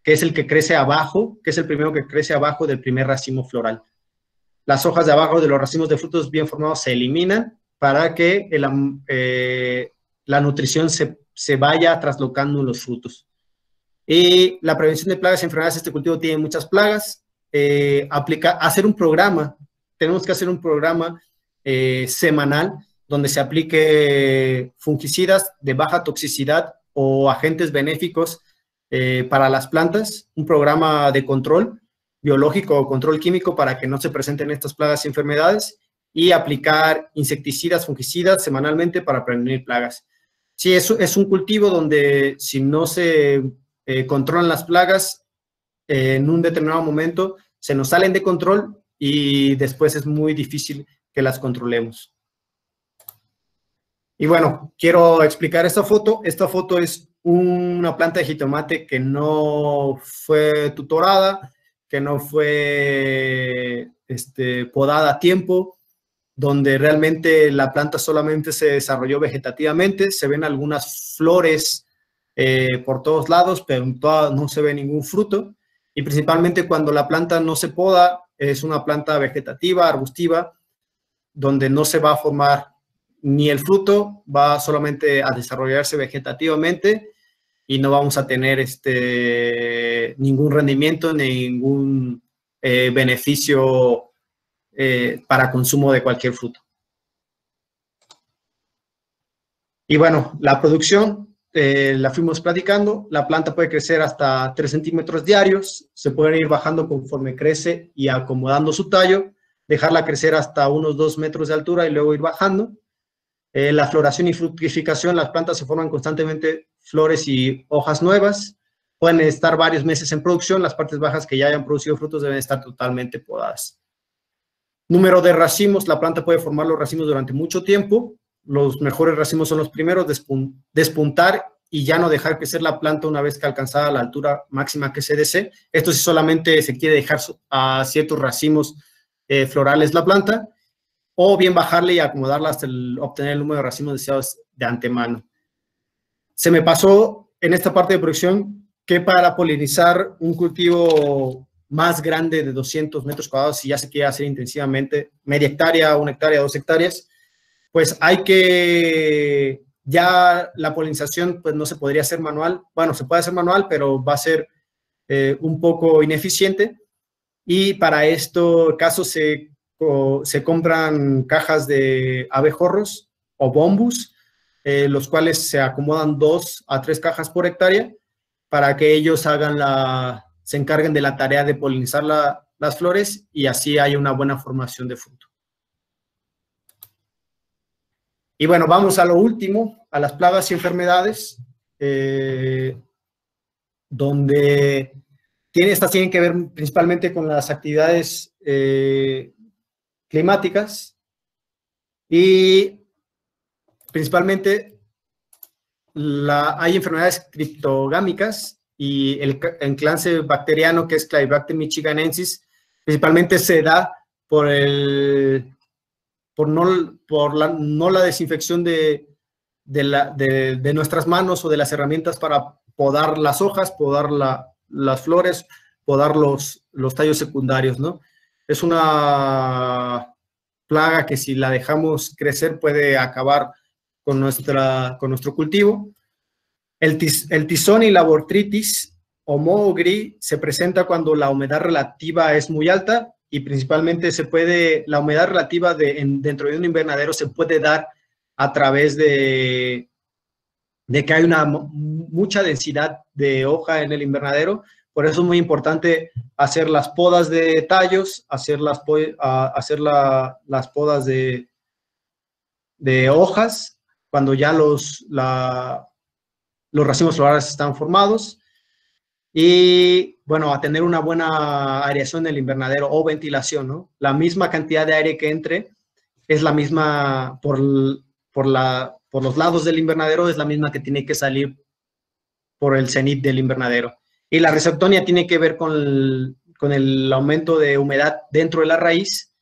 [SPEAKER 2] que es el que crece abajo, que es el primero que crece abajo del primer racimo floral. Las hojas de abajo de los racimos de frutos bien formados se eliminan para que la nutrición se vaya traslocando en los frutos. Y la prevención de plagas y enfermedades, este cultivo tiene muchas plagas. Hacer un programa, tenemos que hacer un programa semanal donde se aplique fungicidas de baja toxicidad o agentes benéficos para las plantas, un programa de control biológico o control químico para que no se presenten estas plagas y enfermedades, y aplicar insecticidas, fungicidas semanalmente para prevenir plagas. Sí, es un cultivo donde si no se controlan las plagas, en un determinado momento se nos salen de control y después es muy difícil que las controlemos. Y bueno, quiero explicar esta foto. Esta foto es una planta de jitomate que no fue tutorada, que no fue podada a tiempo, donde realmente la planta solamente se desarrolló vegetativamente. Se ven algunas flores por todos lados, pero en todas no se ve ningún fruto. Y principalmente cuando la planta no se poda, es una planta vegetativa, arbustiva, donde no se va a formar ni el fruto, va solamente a desarrollarse vegetativamente y no vamos a tener ningún rendimiento, ningún beneficio para consumo de cualquier fruto. Y bueno, la producción la fuimos platicando. La planta puede crecer hasta 3 centímetros diarios, se puede ir bajando conforme crece y acomodando su tallo, dejarla crecer hasta unos 2 metros de altura y luego ir bajando. La floración y fructificación, las plantas se forman constantemente flores y hojas nuevas, pueden estar varios meses en producción, las partes bajas que ya hayan producido frutos deben estar totalmente podadas. Número de racimos, la planta puede formar los racimos durante mucho tiempo. Los mejores racimos son los primeros, despuntar y ya no dejar crecer la planta una vez que alcanzada la altura máxima que se desee. Esto sí solamente se quiere dejar a ciertos racimos florales la planta, o bien bajarle y acomodarla hasta obtener el número de racimos deseados de antemano. Se me pasó en esta parte de producción que para polinizar un cultivo más grande de 200 metros cuadrados, si ya se quiere hacer intensivamente, media hectárea, 1 hectárea, 2 hectáreas, pues hay que, ya la polinización pues no se podría hacer manual. Bueno, se puede hacer manual, pero va a ser un poco ineficiente. Y para esto caso se compran cajas de abejorros o bombus, los cuales se acomodan 2 a 3 cajas por hectárea para que ellos se encarguen de la tarea de polinizar las flores y así haya una buena formación de fruto. Y bueno, vamos a lo último, a las plagas y enfermedades, donde estas tienen que ver principalmente con las actividades climáticas y principalmente hay enfermedades criptogámicas y el enclance bacteriano que es Clavibacter michiganensis principalmente se da por no la desinfección de nuestras manos o de las herramientas para podar las hojas, podar las flores, podar los tallos secundarios, ¿no? Es una plaga que si la dejamos crecer puede acabar con nuestro cultivo. El tizón y la botrytis o moho gris se presenta cuando la humedad relativa es muy alta y principalmente la humedad relativa dentro de un invernadero se puede dar a través de que hay mucha densidad de hoja en el invernadero. Por eso es muy importante hacer las podas de tallos, hacer las podas de hojas cuando ya los racimos florales están formados. Y bueno, a tener una buena aireación del invernadero o ventilación, ¿no? La misma cantidad de aire que entre es la misma por los lados del invernadero, es la misma que tiene que salir por el cenit del invernadero. Y la receptonia tiene que ver con el aumento de humedad dentro de la raíz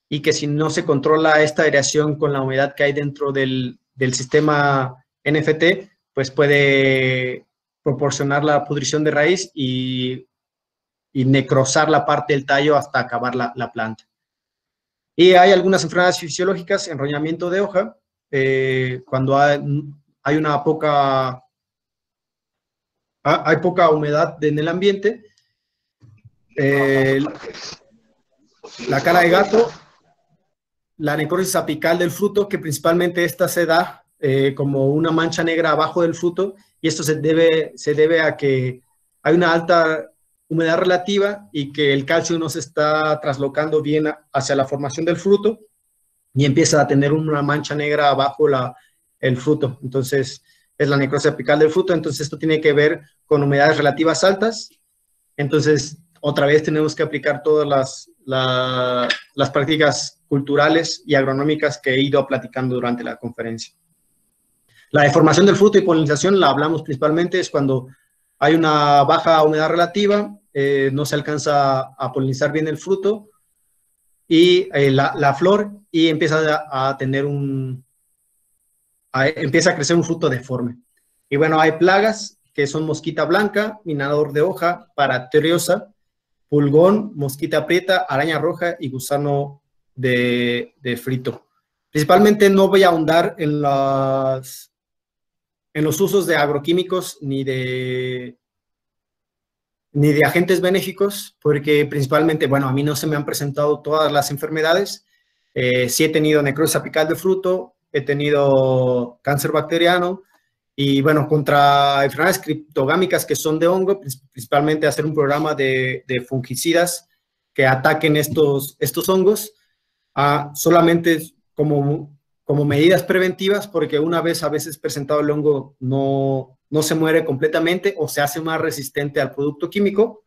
[SPEAKER 2] y que si no se controla esta aireación con la humedad que hay dentro del sistema NFT, pues puede proporcionar la pudrición de raíz y necrosar la parte del tallo hasta acabar la planta. Y hay algunas enfermedades fisiológicas, enrollamiento de hoja, cuando hay poca humedad en el ambiente, la cara de gato, la necrosis apical del fruto, que principalmente esta se da como una mancha negra abajo del fruto, y esto se debe a que hay una alta humedad relativa y que el calcio no se está traslocando bien hacia la formación del fruto y empieza a tener una mancha negra abajo el fruto. Entonces, es la necrosis apical del fruto. Entonces esto tiene que ver con humedades relativas altas. Entonces otra vez tenemos que aplicar todas las prácticas culturales y agronómicas que he ido platicando durante la conferencia. La deformación del fruto y polinización la hablamos principalmente es cuando hay una baja humedad relativa, no se alcanza a polinizar bien el fruto y la flor, y empieza a tener empieza a crecer un fruto deforme. Y bueno, hay plagas que son mosquita blanca, minador de hoja, parateriosa, pulgón, mosquita prieta, araña roja y gusano de frito. Principalmente no voy a ahondar en los usos de agroquímicos ni de agentes benéficos, porque principalmente, bueno, a mí no se me han presentado todas las enfermedades. Sí he tenido necrosis apical de fruto, he tenido cáncer bacteriano, y bueno, contra enfermedades criptogámicas que son de hongo, principalmente hacer un programa de fungicidas que ataquen estos hongos, solamente como medidas preventivas, porque una vez a veces presentado el hongo no se muere completamente o se hace más resistente al producto químico.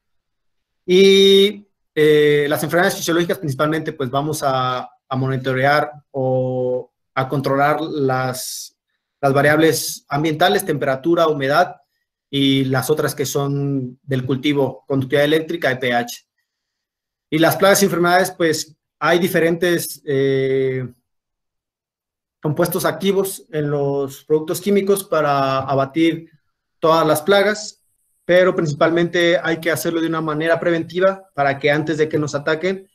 [SPEAKER 2] Y las enfermedades fisiológicas principalmente pues vamos a monitorear o a controlar las variables ambientales, temperatura, humedad, y las otras que son del cultivo, conductividad eléctrica y pH. Y las plagas y enfermedades, pues hay diferentes compuestos activos en los productos químicos para abatir todas las plagas, pero principalmente hay que hacerlo de una manera preventiva para que antes de que nos ataquen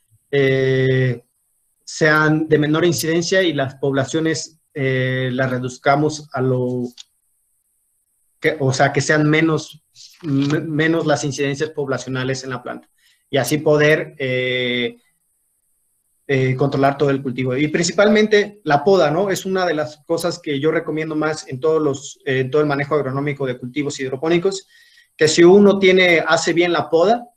[SPEAKER 2] sean de menor incidencia y las poblaciones las reduzcamos o sea, que sean menos las incidencias poblacionales en la planta, y así poder controlar todo el cultivo. Y principalmente la poda, ¿no? Es una de las cosas que yo recomiendo más en todo el manejo agronómico de cultivos hidropónicos, que si uno hace bien la poda,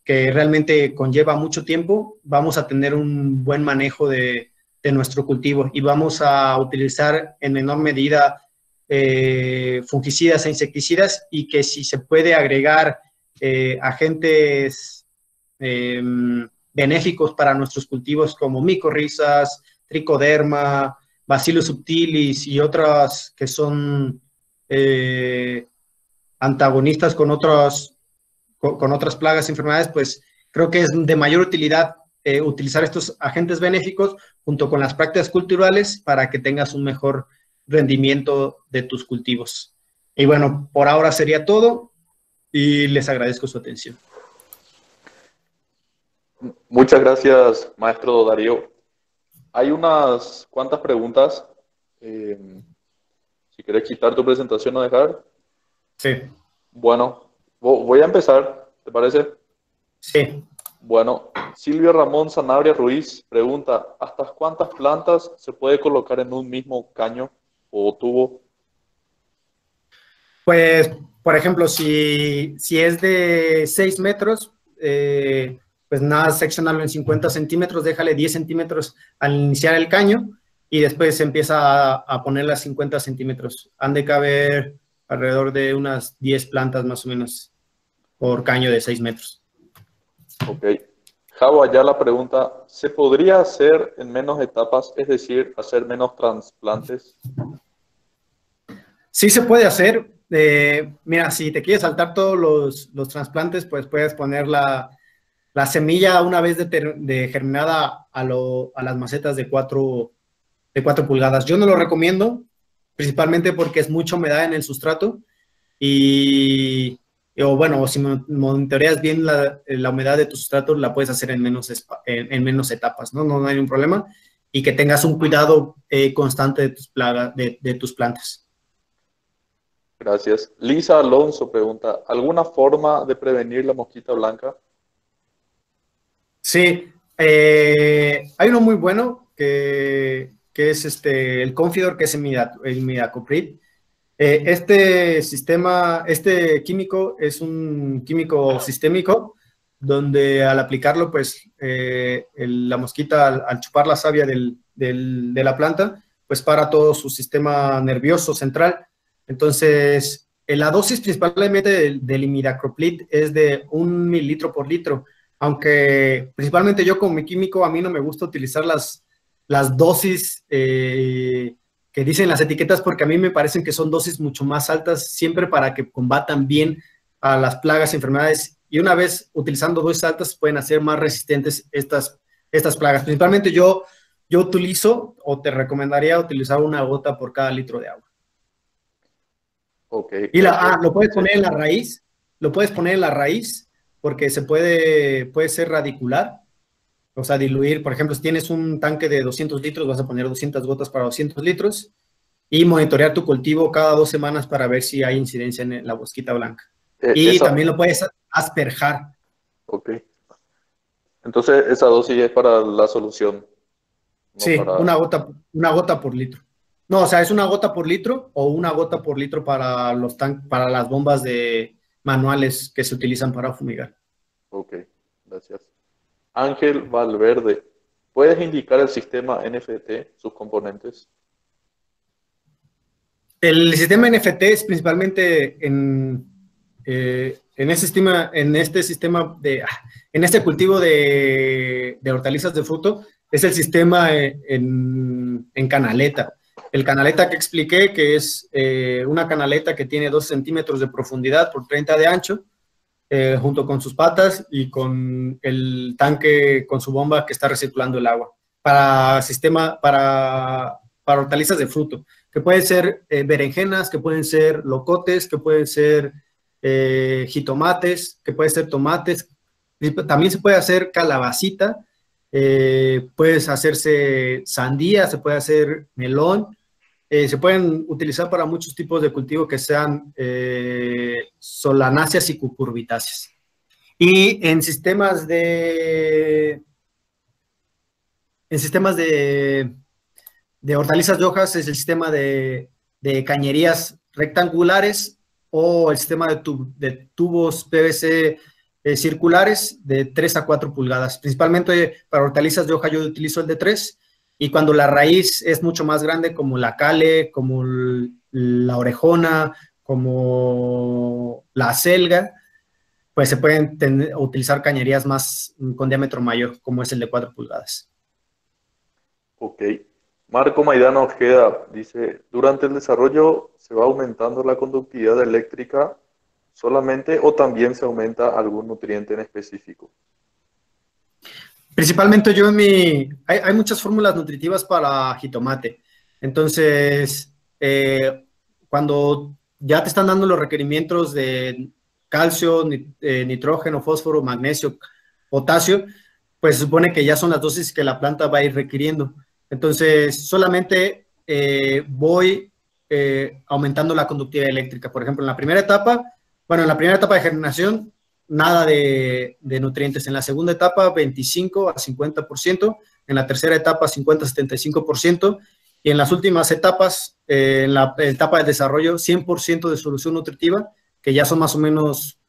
[SPEAKER 2] que realmente conlleva mucho tiempo, vamos a tener un buen manejo de nuestro cultivo, y vamos a utilizar en menor medida fungicidas e insecticidas, y que si se puede agregar agentes benéficos para nuestros cultivos como micorrizas, tricoderma, bacillus subtilis y otras que son antagonistas con otras plagas y enfermedades, pues creo que es de mayor utilidad utilizar estos agentes benéficos junto con las prácticas culturales para que tengas un mejor rendimiento de tus cultivos. Y bueno, por ahora sería todo y les agradezco su atención.
[SPEAKER 1] Muchas gracias, maestro Darío. Hay unas cuantas preguntas. Si quieres quitar tu presentación o dejar.
[SPEAKER 2] Sí.
[SPEAKER 1] Bueno, voy a empezar, ¿te parece?
[SPEAKER 2] Sí.
[SPEAKER 1] Bueno, Silvio Ramón Sanabria Ruiz pregunta, ¿hasta cuántas plantas se puede colocar en un mismo caño o tubo?
[SPEAKER 2] Pues, por ejemplo, si es de 6 metros, pues nada, seccionarlo en 50 centímetros, déjale 10 centímetros al iniciar el caño, y después empieza a ponerle a 50 centímetros. Han de caber alrededor de unas 10 plantas más o menos por caño de 6 metros.
[SPEAKER 1] Ok. Javo Ayala pregunta, ¿se podría hacer en menos etapas, es decir, hacer menos trasplantes?
[SPEAKER 2] Sí se puede hacer. Mira, si te quieres saltar todos los trasplantes, pues puedes poner la semilla una vez de germinada a las macetas de 4 pulgadas. Yo no lo recomiendo, principalmente porque es mucha humedad en el sustrato, o bueno, si monitoreas bien la humedad de tu sustrato, la puedes hacer en menos etapas, ¿no? No hay ningún problema, y que tengas un cuidado constante de tus plantas.
[SPEAKER 1] Gracias. Lisa Alonso pregunta, ¿alguna forma de prevenir la mosquita blanca?
[SPEAKER 2] Sí, hay uno muy bueno que es el Confidor, que es el imidacloprid. Este químico es un químico sistémico, donde al aplicarlo, pues la mosquita al chupar la savia de la planta, pues para todo su sistema nervioso central. Entonces, la dosis principalmente del imidacloprid es de 1 mililitro por litro, aunque principalmente yo como mi químico, a mí no me gusta utilizar las dosis que dicen las etiquetas, porque a mí me parecen que son dosis mucho más altas, siempre para que combatan bien a las plagas y enfermedades, y una vez utilizando dosis altas pueden hacer más resistentes estas plagas. Principalmente yo utilizo, o te recomendaría utilizar 1 gota por cada litro de agua.
[SPEAKER 1] Ok,
[SPEAKER 2] Y
[SPEAKER 1] gracias.
[SPEAKER 2] lo puedes
[SPEAKER 1] Sí.
[SPEAKER 2] poner en la raíz, lo puedes poner en la raíz porque puede ser radicular, o sea, diluir. Por ejemplo, si tienes un tanque de 200 litros, vas a poner 200 gotas para 200 litros y monitorear tu cultivo cada 2 semanas para ver si hay incidencia en la bosquita blanca. Y
[SPEAKER 1] Esa,
[SPEAKER 2] también lo puedes asperjar.
[SPEAKER 1] ok. Entonces, esa dosis es para la solución, no
[SPEAKER 2] Sí,
[SPEAKER 1] para...
[SPEAKER 2] 1 gota por litro. No, o sea, es 1 gota por litro o 1 gota por litro para para las bombas de manuales que se utilizan para fumigar.
[SPEAKER 1] Ok, gracias. Ángel Valverde, ¿puedes indicar el sistema NFT, sus componentes?
[SPEAKER 2] El sistema NFT es principalmente en este cultivo de hortalizas de fruto, es el sistema en canaleta. El canaleta que expliqué, que es una canaleta que tiene 2 centímetros de profundidad por 30 de ancho, junto con sus patas y con el tanque con su bomba que está recirculando el agua. Para hortalizas de fruto, que pueden ser berenjenas, que pueden ser locotes, que pueden ser jitomates, que pueden ser tomates. También se puede hacer calabacita, puedes hacerse sandía, se puede hacer melón. Se pueden utilizar para muchos tipos de cultivo que sean solanáceas y cucurbitáceas. Y en sistemas de hortalizas de hojas es el sistema de cañerías rectangulares o el sistema de tubos PVC circulares de 3 a 4 pulgadas. Principalmente para hortalizas de hoja yo utilizo el de 3, y cuando la raíz es mucho más grande, como la cale, como la orejona, como la acelga, pues se pueden utilizar cañerías más con diámetro mayor, como es el de 4 pulgadas.
[SPEAKER 1] Ok. Marco Maidana Ojeda dice, durante el desarrollo se va aumentando la conductividad eléctrica solamente o también se aumenta algún nutriente en específico.
[SPEAKER 2] Principalmente hay muchas fórmulas nutritivas para jitomate. Entonces, cuando ya te están dando los requerimientos de calcio, nitrógeno, fósforo, magnesio, potasio, pues se supone que ya son las dosis que la planta va a ir requiriendo. Entonces, solamente voy aumentando la conductividad eléctrica. Por ejemplo, en la primera etapa de germinación, nada de nutrientes. En la segunda etapa, 25 a 50%. En la tercera etapa, 50 a 75%. Y en las últimas etapas, en la etapa de desarrollo, 100% de solución nutritiva, que ya son más o menos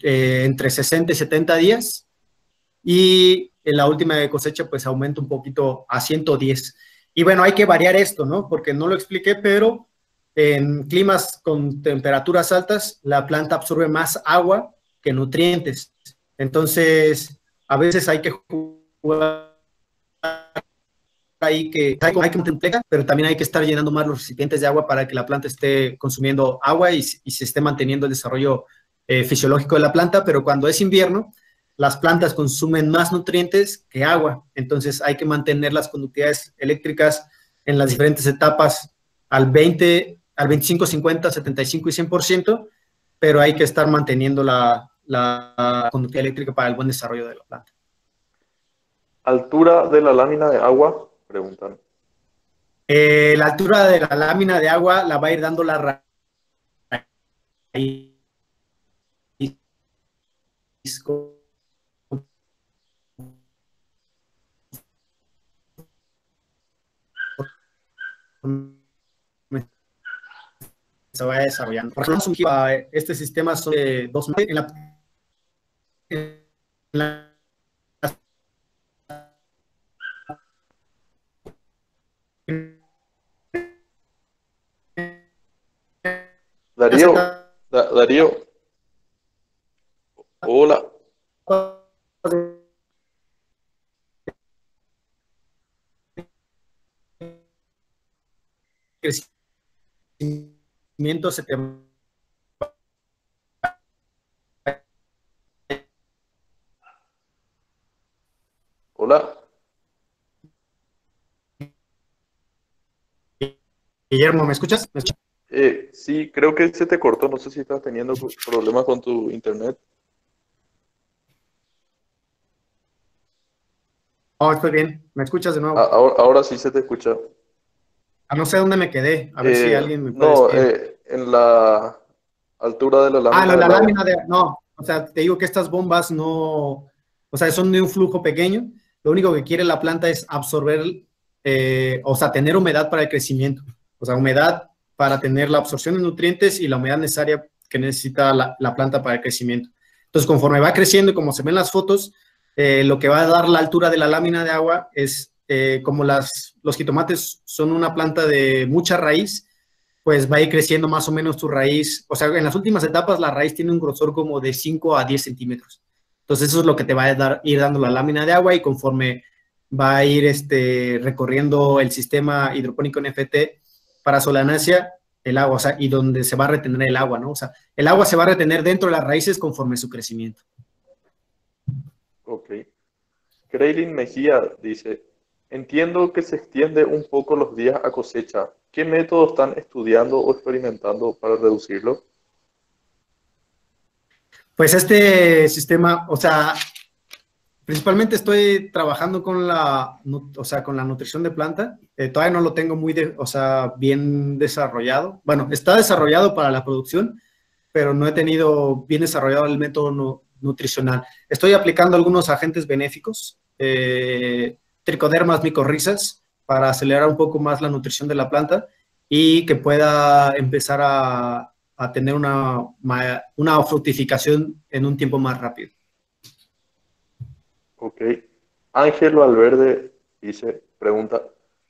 [SPEAKER 2] entre 60 y 70 días. Y en la última de cosecha, pues aumenta un poquito a 110. Y bueno, hay que variar esto, ¿no? Porque no lo expliqué, pero en climas con temperaturas altas, la planta absorbe más agua que nutrientes. Entonces, a veces hay que jugar ahí hay que mantener, pero también hay que estar llenando más los recipientes de agua para que la planta esté consumiendo agua y se esté manteniendo el desarrollo fisiológico de la planta. Pero cuando es invierno, las plantas consumen más nutrientes que agua. Entonces hay que mantener las conductividades eléctricas en las diferentes etapas al 25, 50, 75 y 100%, pero hay que estar manteniendo la conductividad eléctrica para el buen desarrollo de la planta.
[SPEAKER 1] Altura de la lámina de agua, preguntan.
[SPEAKER 2] La altura de la lámina de agua la va a ir dando la raíz. Se vaya desarrollando. Por ejemplo, este sistema son de 2 meses. En la
[SPEAKER 1] Darío, Darío, hola.
[SPEAKER 2] crecimiento se te
[SPEAKER 1] Hola.
[SPEAKER 2] Guillermo, ¿me escuchas? ¿Me escuchas?
[SPEAKER 1] Sí, creo que se te cortó. No sé si estás teniendo problemas con tu internet.
[SPEAKER 2] Oh, estoy bien. ¿Me escuchas de nuevo?
[SPEAKER 1] Ahora sí se te escucha.
[SPEAKER 2] No sé dónde me quedé. A ver si alguien me puede
[SPEAKER 1] No,
[SPEAKER 2] decir.
[SPEAKER 1] en la altura de la lámina
[SPEAKER 2] La
[SPEAKER 1] del agua.
[SPEAKER 2] lámina de... No, o sea, te digo que estas bombas no... O sea, son de un flujo pequeño. Lo único que quiere la planta es absorber, o sea, tener humedad para el crecimiento. O sea, humedad para tener la absorción de nutrientes y la humedad necesaria que necesita la planta para el crecimiento. Entonces, conforme va creciendo y como se ven las fotos, lo que va a dar la altura de la lámina de agua es como los jitomates son una planta de mucha raíz, pues va a ir creciendo más o menos tu raíz. O sea, en las últimas etapas la raíz tiene un grosor como de 5 a 10 centímetros. Entonces eso es lo que te va a ir dando la lámina de agua y conforme va a ir recorriendo el sistema hidropónico NFT para Solanaceae, el agua, o sea, y donde se va a retener el agua, ¿no? O sea, el agua se va a retener dentro de las raíces conforme su crecimiento.
[SPEAKER 1] Ok. Kreilin Mejía dice, entiendo que se extiende un poco los días a cosecha. ¿Qué métodos están estudiando o experimentando para reducirlo?
[SPEAKER 2] Pues este sistema, o sea, principalmente estoy trabajando con o sea, con la nutrición de planta. Todavía no lo tengo o sea, bien desarrollado. Bueno, está desarrollado para la producción, pero no he tenido bien desarrollado el método nutricional. Estoy aplicando algunos agentes benéficos, tricodermas micorrizas, para acelerar un poco más la nutrición de la planta y que pueda empezar a tener una fructificación en un tiempo más rápido.
[SPEAKER 1] Ok. Ángel Valverde dice, pregunta,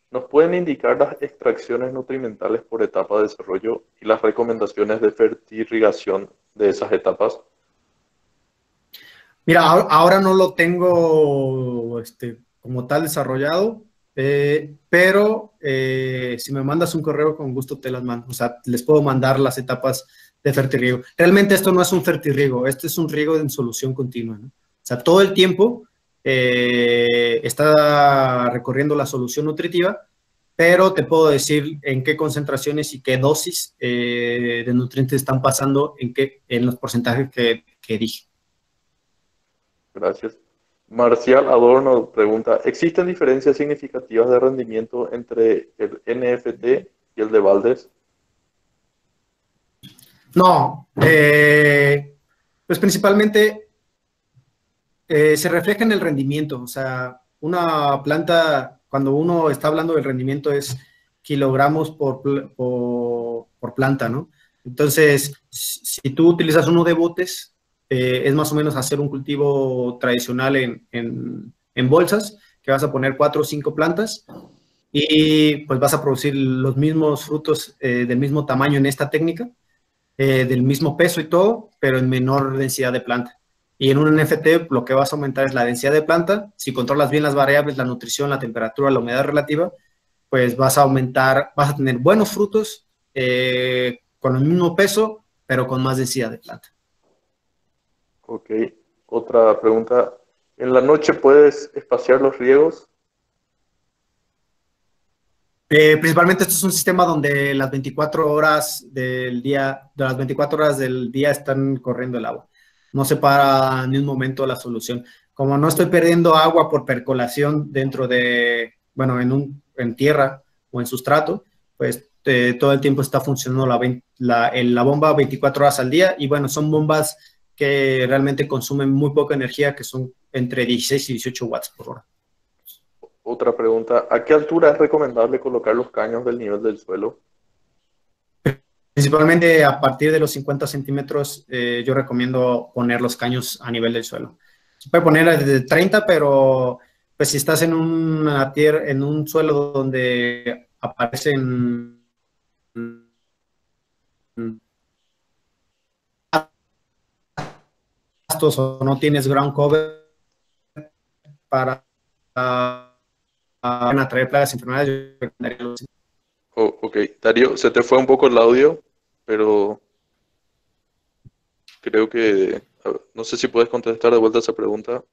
[SPEAKER 1] ¿nos pueden indicar las extracciones nutrimentales por etapa de desarrollo y las recomendaciones de fertirrigación de esas etapas?
[SPEAKER 2] Mira, ahora no lo tengo como tal desarrollado, pero si me mandas un correo, con gusto te las mando. O sea, les puedo mandar las etapas de fertirriego. Realmente esto no es un fertirriego, este es un riego en solución continua, ¿no? O sea, todo el tiempo está recorriendo la solución nutritiva, pero te puedo decir en qué concentraciones y qué dosis de nutrientes están pasando en los porcentajes que dije.
[SPEAKER 1] Gracias. Marcial Adorno pregunta, ¿existen diferencias significativas de rendimiento entre el NFT y el de Valdez?
[SPEAKER 2] No, pues principalmente se refleja en el rendimiento. O sea, una planta, cuando uno está hablando del rendimiento, es kilogramos por planta, ¿no? Entonces, si tú utilizas uno de botes, es más o menos hacer un cultivo tradicional en bolsas, que vas a poner 4 o 5 plantas y pues vas a producir los mismos frutos del mismo tamaño en esta técnica, del mismo peso y todo, pero en menor densidad de planta. Y en un NFT lo que vas a aumentar es la densidad de planta. Si controlas bien las variables, la nutrición, la temperatura, la humedad relativa, pues vas a aumentar, vas a tener buenos frutos con el mismo peso, pero con más densidad de planta.
[SPEAKER 1] Ok. Otra pregunta. ¿En la noche puedes espaciar los riegos?
[SPEAKER 2] Principalmente esto es un sistema donde las 24 horas del día, de las 24 horas del día están corriendo el agua. No se para ni un momento la solución. Como no estoy perdiendo agua por percolación dentro de, bueno, en tierra o en sustrato, pues todo el tiempo está funcionando la bomba 24 horas al día. Y bueno, son bombas que realmente consumen muy poca energía, que son entre 16 y 18 watts por hora.
[SPEAKER 1] Otra pregunta. ¿A qué altura es recomendable colocar los caños del nivel del suelo?
[SPEAKER 2] Principalmente a partir de los 50 centímetros, yo recomiendo poner los caños a nivel del suelo. Se puede poner desde 30, pero pues si estás en una tierra, en un suelo donde aparecen pastos o no tienes ground cover para atraer plagas y enfermedades, yo recomendaría los...
[SPEAKER 1] Oh, ok, Darío, se te fue un poco el audio, pero creo que, no sé si puedes contestar de vuelta esa pregunta.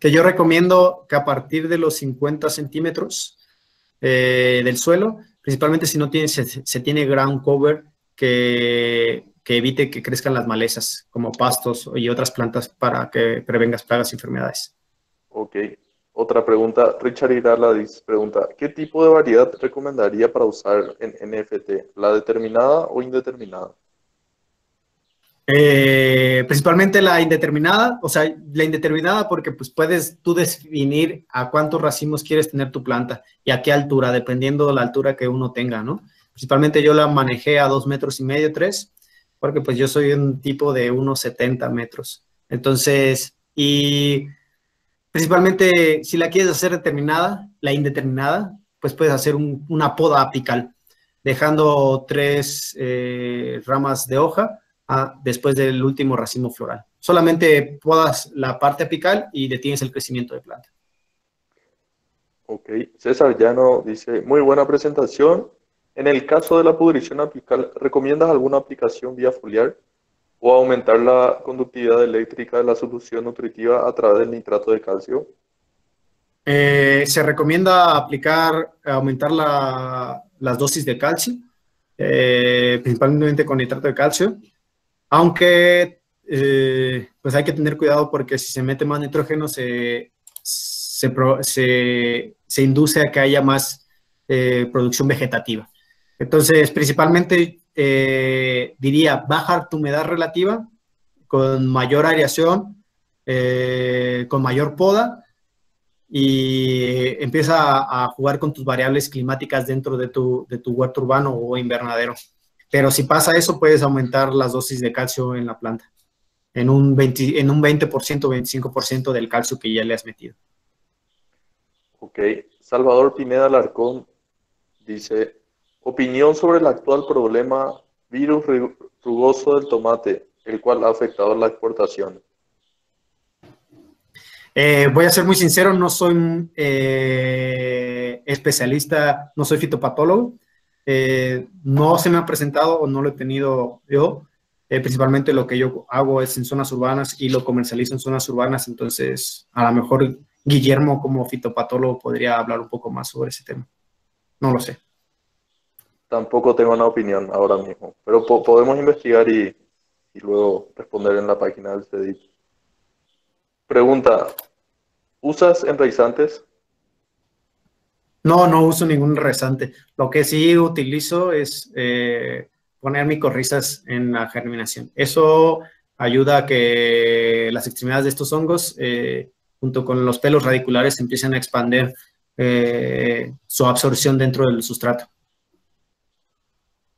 [SPEAKER 2] Que yo recomiendo que a partir de los 50 centímetros del suelo, principalmente si no tiene, se tiene ground cover, que evite que crezcan las malezas, como pastos y otras plantas para que prevengas plagas y enfermedades.
[SPEAKER 1] Ok, otra pregunta. Richard Irala pregunta, ¿qué tipo de variedad recomendaría para usar en NFT? ¿La determinada o indeterminada?
[SPEAKER 2] Principalmente la indeterminada, o sea, la indeterminada porque pues puedes tú definir a cuántos racimos quieres tener tu planta y a qué altura, dependiendo de la altura que uno tenga, ¿no? Principalmente yo la manejé a 2,5 metros, 3, porque pues yo soy un tipo de unos 70 metros. Entonces, y principalmente si la quieres hacer determinada, la indeterminada, pues puedes hacer una poda apical, dejando 3 ramas de hoja después del último racimo floral. Solamente podas la parte apical y detienes el crecimiento de planta.
[SPEAKER 1] Ok, César Llano dice, muy buena presentación. En el caso de la pudrición apical, ¿recomiendas alguna aplicación vía foliar o aumentar la conductividad eléctrica de la solución nutritiva a través del nitrato de calcio?
[SPEAKER 2] Se recomienda aumentar las dosis de calcio, principalmente con nitrato de calcio, aunque pues hay que tener cuidado porque si se mete más nitrógeno se induce a que haya más producción vegetativa. Entonces, principalmente diría bajar tu humedad relativa con mayor aireación, con mayor poda y empieza a jugar con tus variables climáticas dentro de tu huerto urbano o invernadero. Pero si pasa eso, puedes aumentar las dosis de calcio en la planta en un 20%, 25% del calcio que ya le has metido.
[SPEAKER 1] Ok, Salvador Pineda Alarcón dice, opinión sobre el actual problema virus rugoso del tomate, el cual ha afectado la exportación.
[SPEAKER 2] Voy a ser muy sincero, no soy especialista, no soy fitopatólogo. No se me ha presentado o no lo he tenido yo. Principalmente lo que yo hago es en zonas urbanas y lo comercializo en zonas urbanas. Entonces, a lo mejor Guillermo como fitopatólogo podría hablar un poco más sobre ese tema. No lo sé.
[SPEAKER 1] Tampoco tengo una opinión ahora mismo, pero podemos investigar y luego responder en la página del CEDIT. Pregunta, ¿usas enraizantes?
[SPEAKER 2] No, no uso ningún rezante. Lo que sí utilizo es poner micorrizas en la germinación. Eso ayuda a que las extremidades de estos hongos, junto con los pelos radiculares, empiecen a expandir su absorción dentro del sustrato.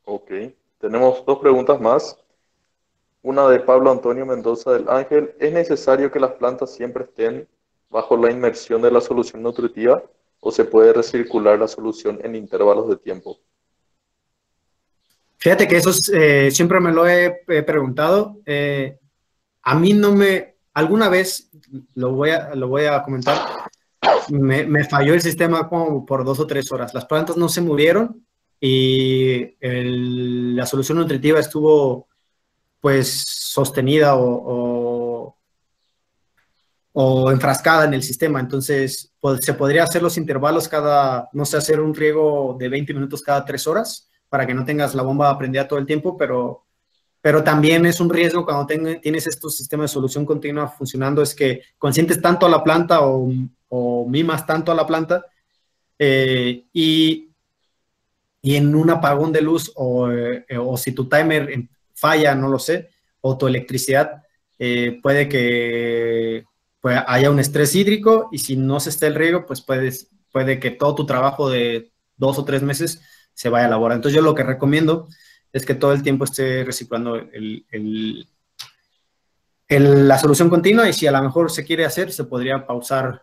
[SPEAKER 1] Ok, tenemos dos preguntas más. Una de Pablo Antonio Mendoza del Ángel. ¿Es necesario que las plantas siempre estén bajo la inmersión de la solución nutritiva o se puede recircular la solución en intervalos de tiempo?
[SPEAKER 2] Fíjate que eso siempre me lo he preguntado. A mí no me, alguna vez lo voy a comentar, me falló el sistema como por 2 o 3 horas. Las plantas no se murieron y la solución nutritiva estuvo pues sostenida o enfrascada en el sistema. Entonces, pues, se podría hacer los intervalos no sé, hacer un riego de 20 minutos cada 3 horas para que no tengas la bomba prendida todo el tiempo, pero también es un riesgo cuando tienes estos sistemas de solución continua funcionando, es que consientes tanto a la planta o mimas tanto a la planta y en un apagón de luz o si tu timer falla, no lo sé, o tu electricidad, puede que haya un estrés hídrico y si no se está el riego, pues puede que todo tu trabajo de 2 o 3 meses se vaya a la borda. Entonces yo lo que recomiendo es que todo el tiempo esté reciclando la solución continua y si a lo mejor se quiere hacer, se podría pausar,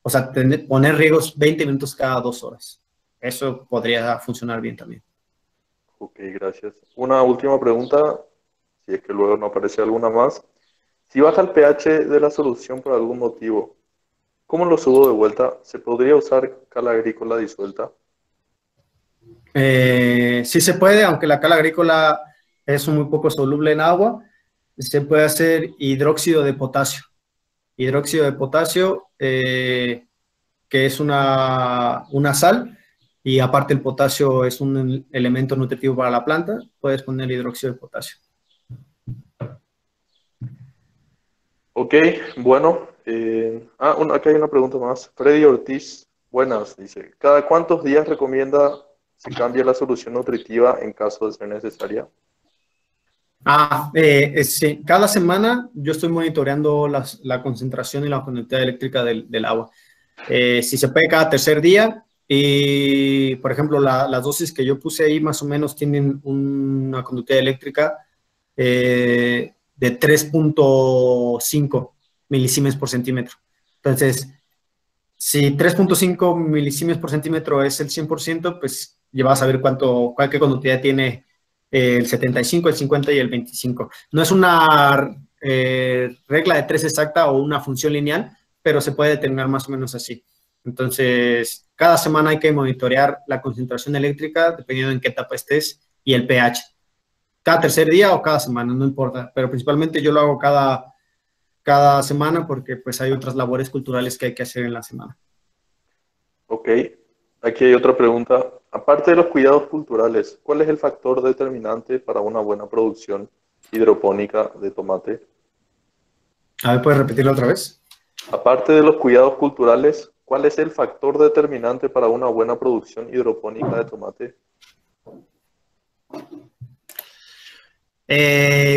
[SPEAKER 2] o sea, poner riegos 20 minutos cada 2 horas. Eso podría funcionar bien también.
[SPEAKER 1] Ok, gracias. Una última pregunta. si es que luego no aparece alguna más. Si baja el pH de la solución por algún motivo, ¿cómo lo subo de vuelta? ¿Se podría usar cal agrícola disuelta?
[SPEAKER 2] Sí se puede, aunque la cal agrícola es muy poco soluble en agua, se puede hacer hidróxido de potasio. Hidróxido de potasio, que es una sal, y aparte el potasio es un elemento nutritivo para la planta, puedes poner hidróxido de potasio.
[SPEAKER 1] Ok, bueno. Acá hay una pregunta más. Freddy Ortiz, buenas, dice. ¿Cada cuántos días recomienda se cambie la solución nutritiva en caso de ser necesaria?
[SPEAKER 2] Sí, cada semana yo estoy monitoreando la concentración y la conductividad eléctrica del agua. Si se puede cada tercer día, y por ejemplo las dosis que yo puse ahí más o menos tienen una conductividad eléctrica de 3.5 milisiemens por centímetro. Entonces, si 3.5 milisiemens por centímetro es el 100%, pues ya vas a ver cuál qué conductividad tiene el 75, el 50 y el 25. No es una regla de tres exacta o una función lineal, pero se puede determinar más o menos así. Entonces, cada semana hay que monitorear la concentración eléctrica dependiendo en qué etapa estés y el pH. Cada tercer día o cada semana, no importa, pero principalmente yo lo hago cada semana porque pues hay otras labores culturales que hay que hacer en la semana.
[SPEAKER 1] Ok, aquí hay otra pregunta. Aparte de los cuidados culturales, ¿cuál es el factor determinante para una buena producción hidropónica de tomate?
[SPEAKER 2] A ver, ¿puedes repetirlo otra vez?
[SPEAKER 1] Aparte de los cuidados culturales, ¿cuál es el factor determinante para una buena producción hidropónica de tomate?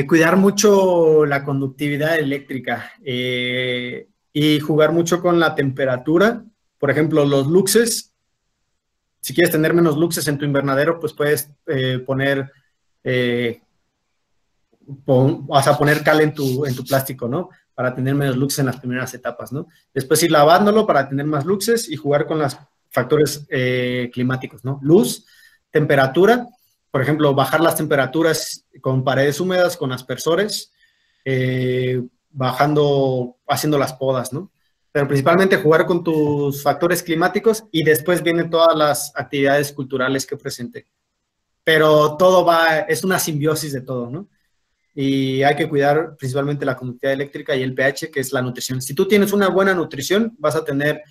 [SPEAKER 2] Cuidar mucho la conductividad eléctrica y jugar mucho con la temperatura. Por ejemplo, los luxes, si quieres tener menos luxes en tu invernadero, pues puedes eh, poner cal en tu plástico, ¿no? Para tener menos luxes en las primeras etapas, ¿no? Después ir lavándolo para tener más luxes y jugar con los factores climáticos, ¿no? Luz, temperatura, por ejemplo, bajar las temperaturas con paredes húmedas, con aspersores, haciendo las podas, ¿no? Pero principalmente jugar con tus factores climáticos y después vienen todas las actividades culturales que presente. Pero es una simbiosis de todo, ¿no? Y hay que cuidar principalmente la conductividad eléctrica y el pH, que es la nutrición. Si tú tienes una buena nutrición, vas a tener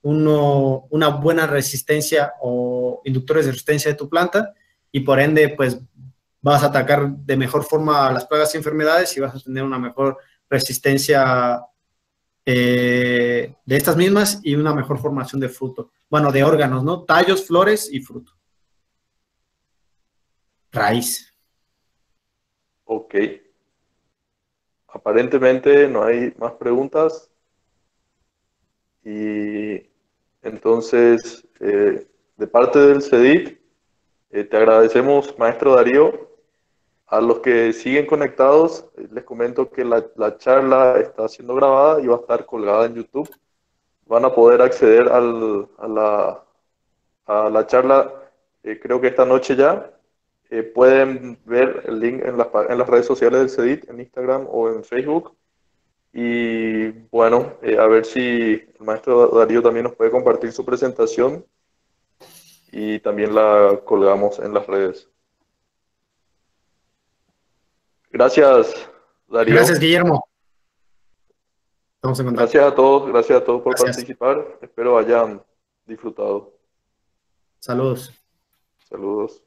[SPEAKER 2] una buena resistencia o inductores de resistencia de tu planta y por ende, pues vas a atacar de mejor forma a las plagas y enfermedades y vas a tener una mejor resistencia de estas mismas y una mejor formación de fruto. Bueno, de órganos, ¿no? Tallos, flores y fruto. Raíz.
[SPEAKER 1] Ok, aparentemente no hay más preguntas y entonces de parte del CEDIT te agradecemos, maestro Darío. A los que siguen conectados, les comento que la charla está siendo grabada y va a estar colgada en YouTube. Van a poder acceder a la charla, creo que esta noche ya. Pueden ver el link en las redes sociales del CEDIT, en Instagram o en Facebook. Y bueno, a ver si el maestro Darío también nos puede compartir su presentación y también la colgamos en las redes. Gracias,
[SPEAKER 2] Gracias,
[SPEAKER 1] Darío.
[SPEAKER 2] Guillermo. Estamos en contacto.
[SPEAKER 1] Gracias a todos por
[SPEAKER 2] Gracias.
[SPEAKER 1] participar. Espero hayan disfrutado.
[SPEAKER 2] Saludos.
[SPEAKER 1] Saludos.